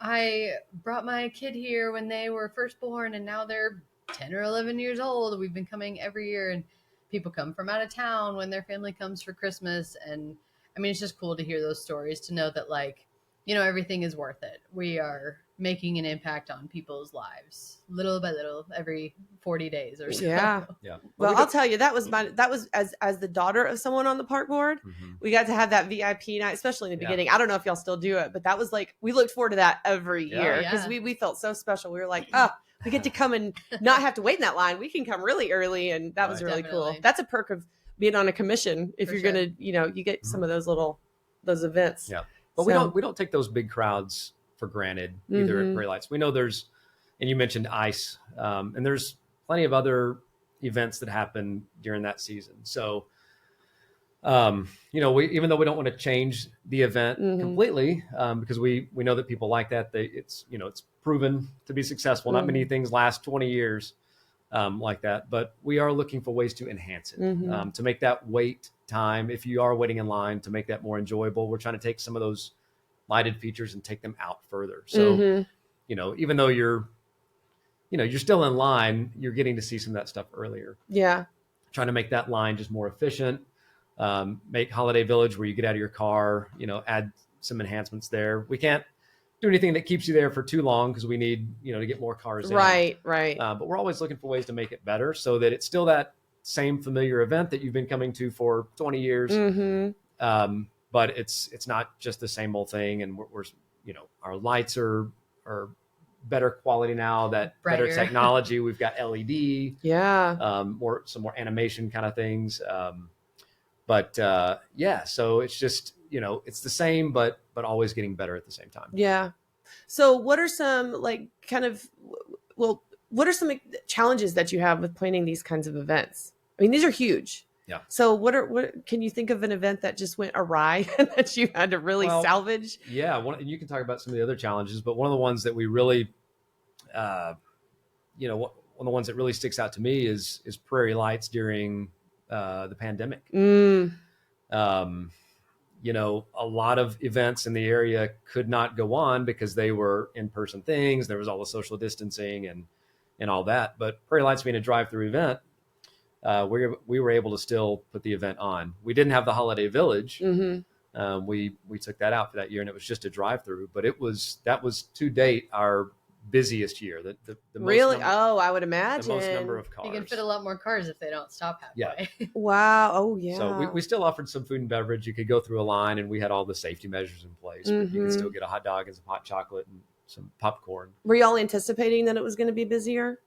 [SPEAKER 2] I brought my kid here when they were first born, and now they're 10 or 11 years old. We've been coming every year, and people come from out of town when their family comes for Christmas. And I mean, it's just cool to hear those stories, to know that, like, you know, everything is worth it. We are making an impact on people's lives little by little every 40 days or so.
[SPEAKER 4] Yeah. Well, I'll tell you, that was as the daughter of someone on the park board, we got to have that VIP night, especially in the beginning. I don't know if y'all still do it, but that was like, we looked forward to that every year, because we felt so special. We were like, we get to come and not have to wait in that line. We can come really early. And that was really cool. That's a perk of being on a commission. If you're going to, you know, you get some of those events. Yeah.
[SPEAKER 3] But we don't take those big crowds for granted either at Prairie Lights. We know there's, and you mentioned ice, and there's plenty of other events that happen during that season. So, you know, even though we don't want to change the event completely, because we know that people like that. It's proven to be successful. Not many things last 20 years like that, but we are looking for ways to enhance it, to make that wait time, if you are waiting in line, to make that more enjoyable. We're trying to take some of those lighted features and take them out further. So, you know, even though you're still in line, you're getting to see some of that stuff earlier.
[SPEAKER 4] Yeah.
[SPEAKER 3] Trying to make that line just more efficient, make Holiday Village, where you get out of your car, you know, add some enhancements there. We can't do anything that keeps you there for too long, because we need, you know, to get more cars in.
[SPEAKER 4] Right.
[SPEAKER 3] But we're always looking for ways to make it better, so that it's still that same familiar event that you've been coming to for 20 years. But it's not just the same old thing. And we're you know, our lights are better quality now, that
[SPEAKER 2] brighter.
[SPEAKER 3] Better technology. We've got LED, some more animation kind of things. So it's just, you know, it's the same, but always getting better at the same time.
[SPEAKER 4] Yeah. So what are some, like, what are some challenges that you have with planning these kinds of events? I mean, these are huge.
[SPEAKER 3] Yeah.
[SPEAKER 4] So what can you think of an event that just went awry that you had to really salvage?
[SPEAKER 3] Yeah. You can talk about some of the other challenges, but one of the ones that we really, one of the ones that really sticks out to me is Prairie Lights during the pandemic.
[SPEAKER 4] Mm.
[SPEAKER 3] You know, a lot of events in the area could not go on because they were in-person things. There was all the social distancing and all that. But Prairie Lights being a drive-through event, we were able to still put the event on. We didn't have the Holiday Village.
[SPEAKER 4] Mm-hmm.
[SPEAKER 3] We took that out for that year, and it was just a drive-through. But that was to date our busiest year. The
[SPEAKER 4] Really?
[SPEAKER 3] most number,
[SPEAKER 4] I would imagine.
[SPEAKER 3] the most number of cars.
[SPEAKER 2] You can fit a lot more cars if they don't stop halfway.
[SPEAKER 3] Yeah.
[SPEAKER 4] Wow. Oh, yeah.
[SPEAKER 3] So we still offered some food and beverage. You could go through a line, and we had all the safety measures in place. But you could still get a hot dog and some hot chocolate and some popcorn.
[SPEAKER 4] Were y'all anticipating that it was going to be busier?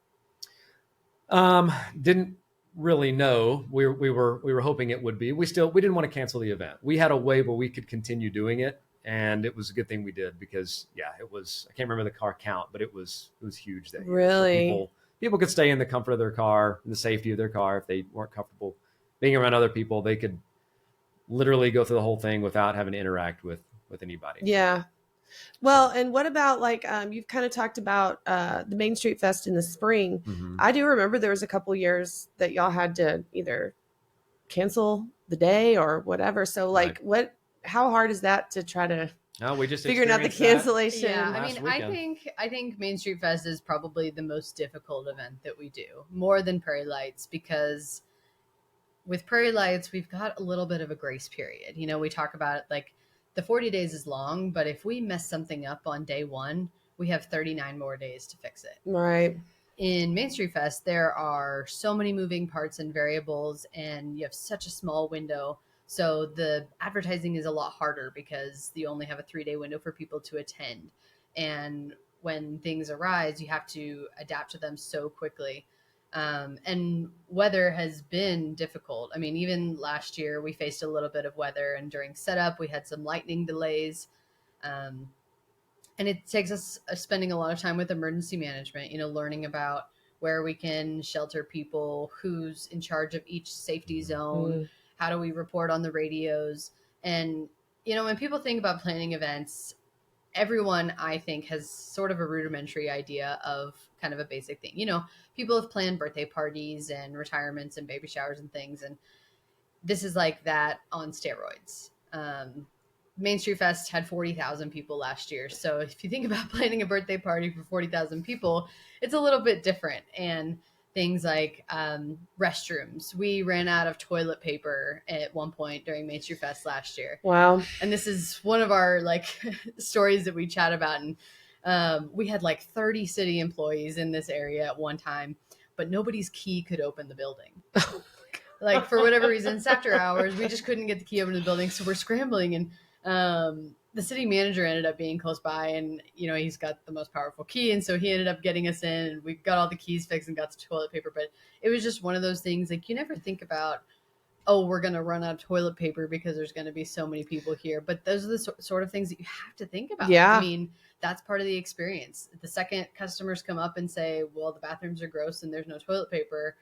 [SPEAKER 3] Didn't really know. We were hoping it would be. We didn't want to cancel the event. We had a way where we could continue doing it, and it was a good thing we did because it was. I can't remember the car count, but it was huge that year.
[SPEAKER 4] Really,
[SPEAKER 3] so people could stay in the comfort of their car, in the safety of their car. If they weren't comfortable being around other people, they could literally go through the whole thing without having to interact with anybody.
[SPEAKER 4] Yeah. Well, and what about you've kind of talked about the Main Street Fest in the spring.
[SPEAKER 3] Mm-hmm.
[SPEAKER 4] I do remember there was a couple years that y'all had to either cancel the day or whatever. So how hard is that to try to
[SPEAKER 3] we just
[SPEAKER 4] figuring out the cancellation?
[SPEAKER 2] Yeah, I mean, I think Main Street Fest is probably the most difficult event that we do, more than Prairie Lights, because with Prairie Lights, we've got a little bit of a grace period. You know, we talk about it like the 40 days is long, but if we mess something up on day one, we have 39 more days to fix it.
[SPEAKER 4] Right.
[SPEAKER 2] In Main Street Fest, there are so many moving parts and variables, and you have such a small window. So the advertising is a lot harder because you only have a 3-day window for people to attend. And when things arise, you have to adapt to them so quickly. And weather has been difficult. I mean, even last year we faced a little bit of weather, and during setup we had some lightning delays. And it takes us spending a lot of time with emergency management, learning about where we can shelter people, who's in charge of each safety zone, how do we report on the radios. And, when people think about planning events, everyone, I think, has sort of a rudimentary idea of kind of a basic thing. People have planned birthday parties and retirements and baby showers and things. And this is like that on steroids. Main Street Fest had 40,000 people last year. So if you think about planning a birthday party for 40,000 people, it's a little bit different. And things like restrooms. We ran out of toilet paper at one point during Main Street Fest last year.
[SPEAKER 4] Wow.
[SPEAKER 2] And this is one of our stories that we chat about. And we had 30 city employees in this area at one time, but nobody's key could open the building. For whatever reason, it's after hours. We just couldn't get the key open to the building. So we're scrambling, and the city manager ended up being close by, and he's got the most powerful key, and so he ended up getting us in, and we got all the keys fixed and got some toilet paper. But it was just one of those things, you never think about, we're gonna run out of toilet paper because there's gonna be so many people here. But those are the sort of things that you have to think about.
[SPEAKER 4] Yeah.
[SPEAKER 2] I mean, that's part of the experience. The second customers come up and say, well, the bathrooms are gross and there's no toilet paper,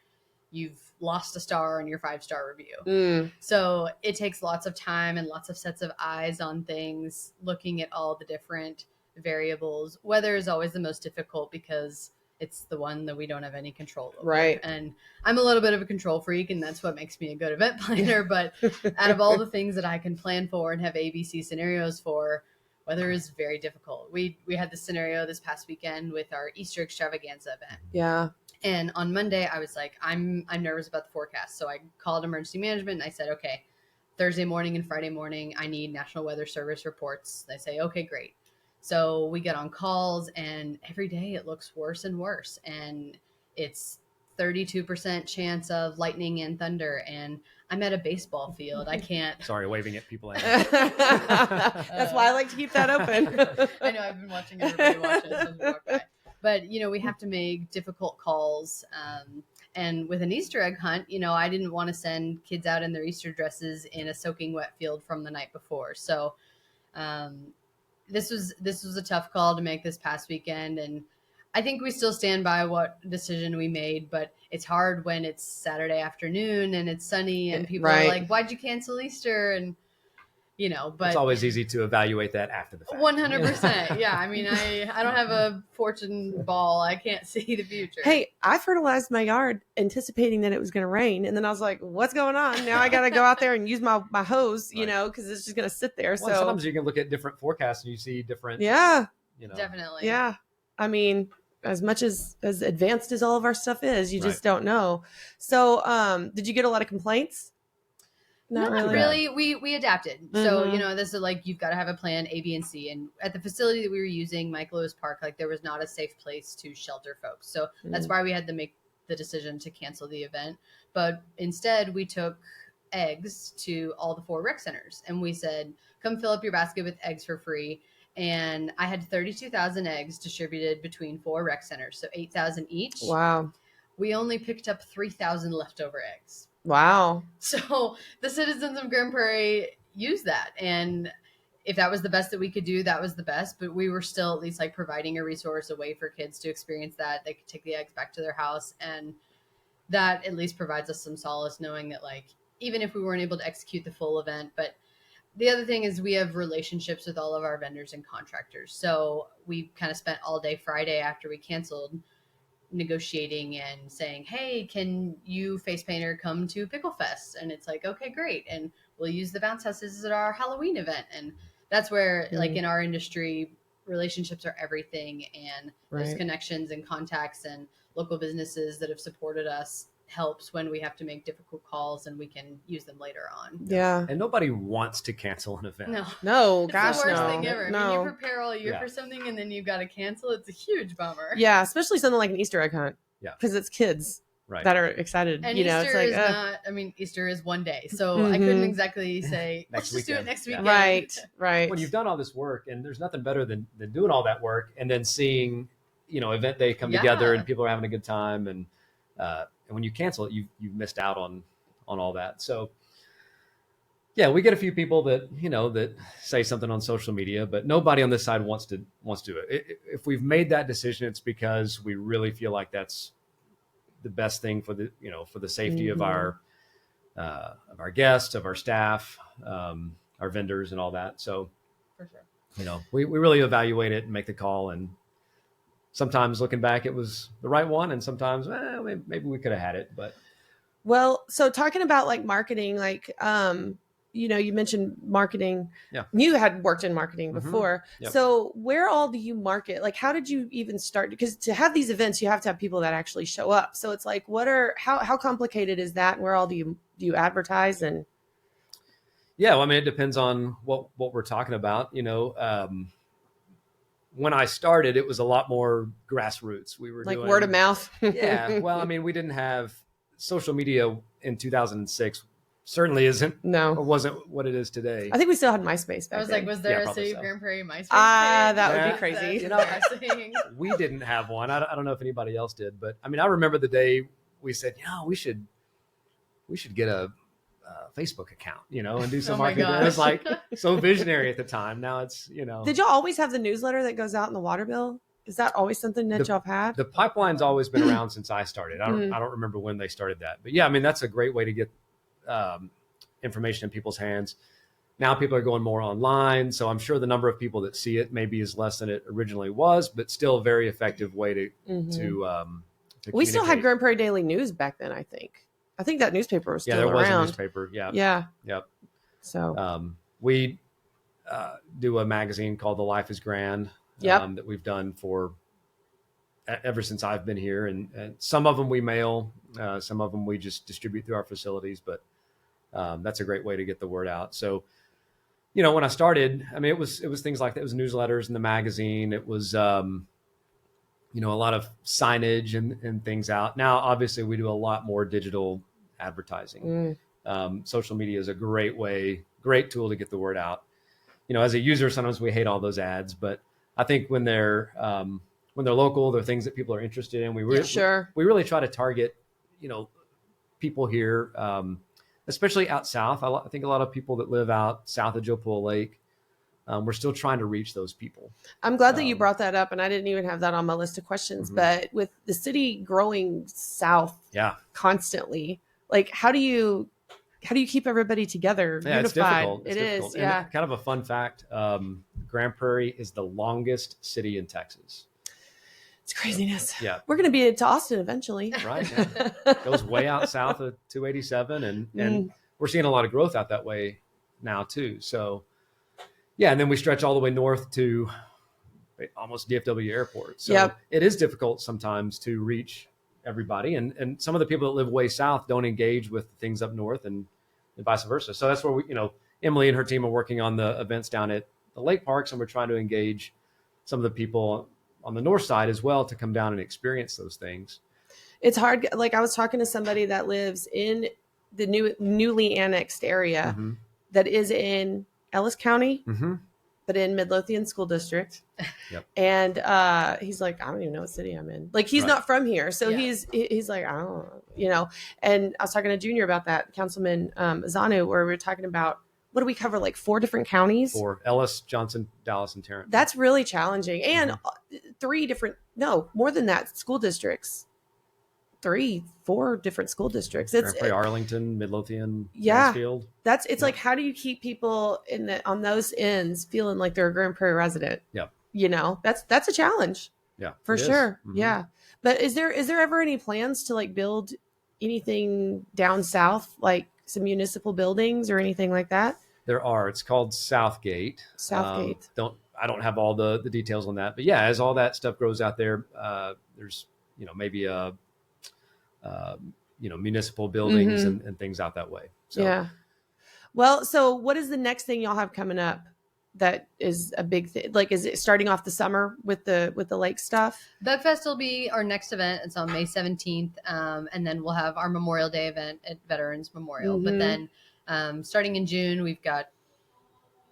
[SPEAKER 2] you've lost a star on your 5-star review. So it takes lots of time and lots of sets of eyes on things, looking at all the different variables. Weather is always the most difficult because it's the one that we don't have any control over.
[SPEAKER 4] Right.
[SPEAKER 2] And I'm a little bit of a control freak, and that's what makes me a good event planner. But out of all the things that I can plan for and have ABC scenarios for, weather is very difficult. We had this scenario this past weekend with our Easter extravaganza event.
[SPEAKER 4] Yeah.
[SPEAKER 2] And on Monday, I was like, I'm nervous about the forecast. So I called emergency management and I said, okay, Thursday morning and Friday morning, I need National Weather Service reports. They say, okay, great. So we get on calls, and every day it looks worse and worse. And it's 32% chance of lightning and thunder. And I'm at a baseball field. I can't.
[SPEAKER 3] Sorry, waving at people.
[SPEAKER 4] That's why I like to keep that open.
[SPEAKER 2] I know, I've been watching everybody watch it as we walk by. But, we have to make difficult calls. And with an Easter egg hunt, I didn't want to send kids out in their Easter dresses in a soaking wet field from the night before. So this was a tough call to make this past weekend. And I think we still stand by what decision we made. But it's hard when it's Saturday afternoon and it's sunny and people are like, why'd you cancel Easter? And but
[SPEAKER 3] it's always easy to evaluate that after the fact.
[SPEAKER 2] 100%. Yeah. I mean, I don't have a fortune ball. I can't see the future.
[SPEAKER 4] Hey, I fertilized my yard anticipating that it was going to rain. And then I was like, what's going on? Now I got to go out there and use my hose,
[SPEAKER 3] Right.
[SPEAKER 4] because it's just going to sit there.
[SPEAKER 3] Well,
[SPEAKER 4] so
[SPEAKER 3] sometimes you can look at different forecasts and you see different.
[SPEAKER 4] Yeah.
[SPEAKER 2] Definitely.
[SPEAKER 4] Yeah. I mean, as much as advanced as all of our stuff is, you just don't know. So did you get a lot of complaints?
[SPEAKER 2] Not really. We adapted.
[SPEAKER 4] Mm-hmm.
[SPEAKER 2] So, this is like, you've got to have a plan A, B, and C. And at the facility that we were using, Mike Lewis Park, like there was not a safe place to shelter folks. So that's why we had to make the decision to cancel the event. But instead we took eggs to all the 4 rec centers. And we said, come fill up your basket with eggs for free. And I had 32,000 eggs distributed between 4 rec centers. So 8,000 each.
[SPEAKER 4] Wow.
[SPEAKER 2] We only picked up 3,000 leftover eggs.
[SPEAKER 4] Wow.
[SPEAKER 2] So the citizens of Grand Prairie used that. And if that was the best that we could do, that was the best. But we were still at least like providing a resource, a way for kids to experience that. They could take the eggs back to their house. And that at least provides us some solace knowing that, like, even if we weren't able to execute the full event, but the other thing is we have relationships with all of our vendors and contractors. So we kind of spent all day Friday after we canceled negotiating and saying, hey, can you, face painter, come to Pickle Fest? And it's like, okay, great. And we'll use the bounce houses at our Halloween event. And that's where, like, in our industry, relationships are everything. And those connections and contacts and local businesses that have supported us helps when we have to make difficult calls, and we can use them later on.
[SPEAKER 4] Yeah.
[SPEAKER 3] And nobody wants to cancel an event.
[SPEAKER 4] No,
[SPEAKER 2] It's
[SPEAKER 4] gosh,
[SPEAKER 2] the worst
[SPEAKER 4] no.
[SPEAKER 2] thing ever.
[SPEAKER 4] No.
[SPEAKER 2] I mean, you prepare all year for something and then you've got to cancel. It's a huge bummer.
[SPEAKER 4] Yeah, especially something like an Easter egg hunt.
[SPEAKER 3] Yeah.
[SPEAKER 4] Because it's kids that are excited.
[SPEAKER 2] And
[SPEAKER 4] Easter
[SPEAKER 2] it's like, is not, I mean, Easter is one day. So I couldn't exactly say, let's just do it next weekend.
[SPEAKER 4] Right.
[SPEAKER 3] When you've done all this work, and there's nothing better than doing all that work and then seeing, event day come together and people are having a good time. And when you cancel it, you've missed out on all that. So yeah, we get a few people that, that say something on social media, but nobody on this side wants to do it. If we've made that decision, it's because we really feel like that's the best thing for the, for the safety of our guests, of our staff, our vendors and all that. So,
[SPEAKER 2] for sure.
[SPEAKER 3] We really evaluate it and make the call. And sometimes looking back, it was the right one. And sometimes, maybe we could have had it, but.
[SPEAKER 4] Well, so talking about like marketing, like, you mentioned marketing.
[SPEAKER 3] Yeah. You
[SPEAKER 4] had worked in marketing before.
[SPEAKER 3] Yep.
[SPEAKER 4] So where all do you market? Like, how did you even start? Because to have these events, you have to have people that actually show up. So it's like, how complicated is that? And where all do you advertise? And
[SPEAKER 3] yeah, well, I mean, it depends on what we're talking about. When I started, it was a lot more grassroots. We were
[SPEAKER 4] like
[SPEAKER 3] doing
[SPEAKER 4] word of mouth.
[SPEAKER 3] Yeah. Well, I mean, we didn't have social media in 2006. Certainly isn't.
[SPEAKER 4] No.
[SPEAKER 3] Or wasn't what it is today.
[SPEAKER 4] I think we still had MySpace back
[SPEAKER 2] I was
[SPEAKER 4] then.
[SPEAKER 2] like, was there a
[SPEAKER 3] probably
[SPEAKER 2] City
[SPEAKER 3] so.
[SPEAKER 2] of Grand Prairie MySpace page?
[SPEAKER 4] That would be crazy.
[SPEAKER 2] Embarrassing.
[SPEAKER 3] We didn't have one. I don't know if anybody else did, but I mean, I remember the day we said, we should get a Facebook account, and do some marketing. It was like so visionary at the time. Now it's,
[SPEAKER 4] Did y'all always have the newsletter that goes out in the water bill? Is that always something that y'all have had?
[SPEAKER 3] The pipeline's always been around since I started. I don't remember when they started that, but yeah, I mean, that's a great way to get information in people's hands. Now people are going more online, so I'm sure the number of people that see it maybe is less than it originally was, but still a very effective way to
[SPEAKER 4] we still had Grand Prairie Daily News back then. I think that newspaper was still
[SPEAKER 3] there was
[SPEAKER 4] around.
[SPEAKER 3] a newspaper.
[SPEAKER 4] Yeah.
[SPEAKER 3] Yep.
[SPEAKER 4] So
[SPEAKER 3] we do a magazine called The Life is Grand. That we've done for ever since I've been here, and some of them we mail, some of them we just distribute through our facilities, but that's a great way to get the word out. So, when I started, I mean, it was things like that. It was newsletters in the magazine. It was, a lot of signage and things out. Now, obviously we do a lot more digital advertising. Social media is a great tool to get the word out. As a user, sometimes we hate all those ads, but I think when they're local, they're things that people are interested in. We really try to target, people here, especially out south. I think a lot of people that live out south of Joe Pool Lake, we're still trying to reach those people.
[SPEAKER 4] I'm glad that you brought that up, and I didn't even have that on my list of questions. But with the city growing south constantly, like, how do you how do you keep everybody together,
[SPEAKER 3] Yeah,
[SPEAKER 4] unified?
[SPEAKER 3] it's difficult.
[SPEAKER 4] It is,
[SPEAKER 3] And
[SPEAKER 4] yeah.
[SPEAKER 3] kind of a fun fact, Grand Prairie is the longest city in Texas.
[SPEAKER 4] It's craziness.
[SPEAKER 3] Yeah.
[SPEAKER 4] We're going to be to Austin eventually.
[SPEAKER 3] Right. Yeah. Goes way out south of 287. And we're seeing a lot of growth out that way now too. So yeah. And then we stretch all the way north to almost DFW airport. So it is difficult sometimes to reach everybody. And some of the people that live way south don't engage with things up north and vice versa. So that's where we, Emily and her team are working on the events down at the lake parks. And we're trying to engage some of the people on the north side as well to come down and experience those things.
[SPEAKER 4] It's hard. Like I was talking to somebody that lives in the newly annexed area that is in Ellis County, but in Midlothian School District.
[SPEAKER 3] Yep.
[SPEAKER 4] And he's like, I don't even know what city I'm in. Like he's not from here. So he's like, I don't know, And I was talking to Junior about that, Councilman Azanu, where we were talking about, what do we cover? Like 4 different counties?
[SPEAKER 3] 4: Ellis, Johnson, Dallas, and Tarrant.
[SPEAKER 4] That's really challenging. And 3 different, no, more than that, school districts. 4 different school districts. It's
[SPEAKER 3] Arlington, Midlothian, Mansfield.
[SPEAKER 4] It's like, how do you keep people on those ends feeling like they're a Grand Prairie resident?
[SPEAKER 3] Yeah.
[SPEAKER 4] That's a challenge.
[SPEAKER 3] Yeah,
[SPEAKER 4] for sure. Yeah. But is there ever any plans to like build anything down south, like some municipal buildings or anything like that?
[SPEAKER 3] There are. It's called Southgate. I don't have all the details on that, but yeah, as all that stuff grows out there, there's maybe municipal buildings and things out that way. So.
[SPEAKER 4] Yeah. Well, so what is the next thing y'all have coming up that is a big thing? Like, is it starting off the summer with the lake stuff?
[SPEAKER 2] Bugfest will be our next event. It's on May 17th. And then we'll have our Memorial Day event at Veterans Memorial. But then starting in June, we've got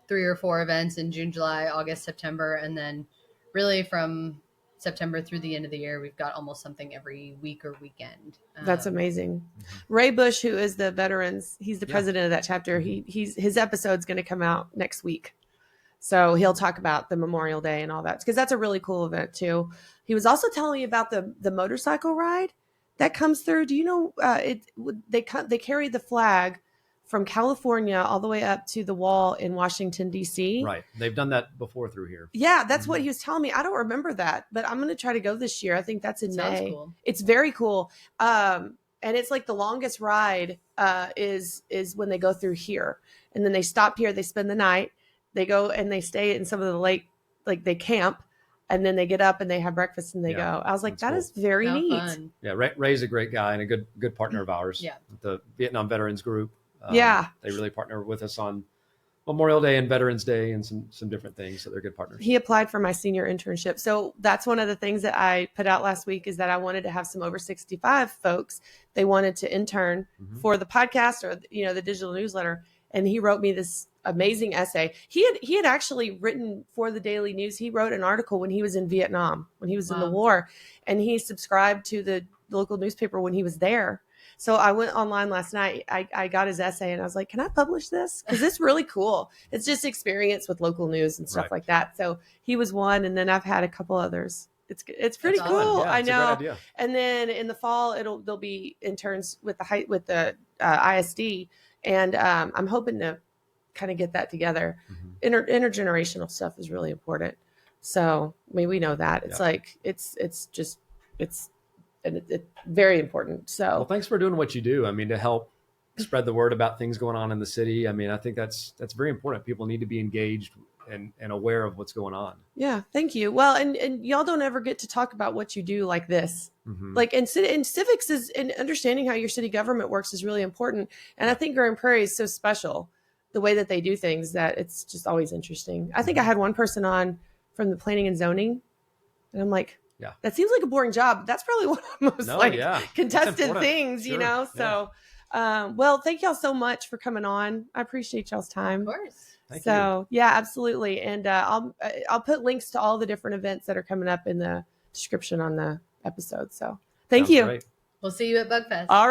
[SPEAKER 2] 3 or 4 events in June, July, August, September. And then really from September through the end of the year, we've got almost something every week or weekend.
[SPEAKER 4] That's amazing. Ray Bush, who is the veterans, he's the president of that chapter. His episode's going to come out next week. So he'll talk about the Memorial Day and all that, because that's a really cool event too. He was also telling me about the motorcycle ride that comes through. Do you know, they carry the flag from California all the way up to the wall in Washington, D.C.
[SPEAKER 3] Right. They've done that before through here.
[SPEAKER 4] Yeah, that's what he was telling me. I don't remember that, but I'm going to try to go this year. I think that's in May.
[SPEAKER 2] Cool.
[SPEAKER 4] It's very cool. And it's like the longest ride is when they go through here. And then they stop here. They spend the night. They go and they stay in some of the lake, like they camp. And then they get up and they have breakfast and they go. I was like, that is very neat.
[SPEAKER 2] Fun.
[SPEAKER 3] Yeah, Ray's a great guy and a good partner of ours.
[SPEAKER 2] Yeah.
[SPEAKER 3] The Vietnam Veterans Group.
[SPEAKER 4] They
[SPEAKER 3] really partner with us on Memorial Day and Veterans Day and some different things. So they're good partners.
[SPEAKER 4] He applied for my senior internship. So that's one of the things that I put out last week, is that I wanted to have some over 65 folks. They wanted to intern for the podcast or, the digital newsletter. And he wrote me this amazing essay. He had actually written for the Daily News. He wrote an article when he was in Vietnam, when he was in the war, and he subscribed to the local newspaper when he was there. So I went online last night. I got his essay and I was like, can I publish this? Because it's really cool. It's just experience with local news and stuff like that. So he was one. And then I've had a couple others. It's pretty cool.
[SPEAKER 3] Yeah,
[SPEAKER 4] I know.
[SPEAKER 3] A great idea.
[SPEAKER 4] And then in the fall, there'll be interns with the ISD. And I'm hoping to kind of get that together. Intergenerational stuff is really important. So we know that. It's like, it's very important. So,
[SPEAKER 3] well, thanks for doing what you do. I mean, to help spread the word about things going on in the city. I mean, I think that's very important. People need to be engaged and aware of what's going on.
[SPEAKER 4] Yeah, thank you. Well, and y'all don't ever get to talk about what you do like this. Like, and civics and understanding how your city government works is really important. And I think Grand Prairie is so special, the way that they do things, that it's just always interesting. I think I had one person on from the planning and zoning, and I'm like, that seems like a boring job. That's probably one of the most contested things, So, well, thank y'all so much for coming on. I appreciate y'all's time.
[SPEAKER 2] Of course.
[SPEAKER 3] Thank you.
[SPEAKER 4] Yeah, absolutely. And I'll put links to all the different events that are coming up in the description on the episode. So thank you.
[SPEAKER 3] Great.
[SPEAKER 2] We'll see you at Bugfest.
[SPEAKER 4] All right.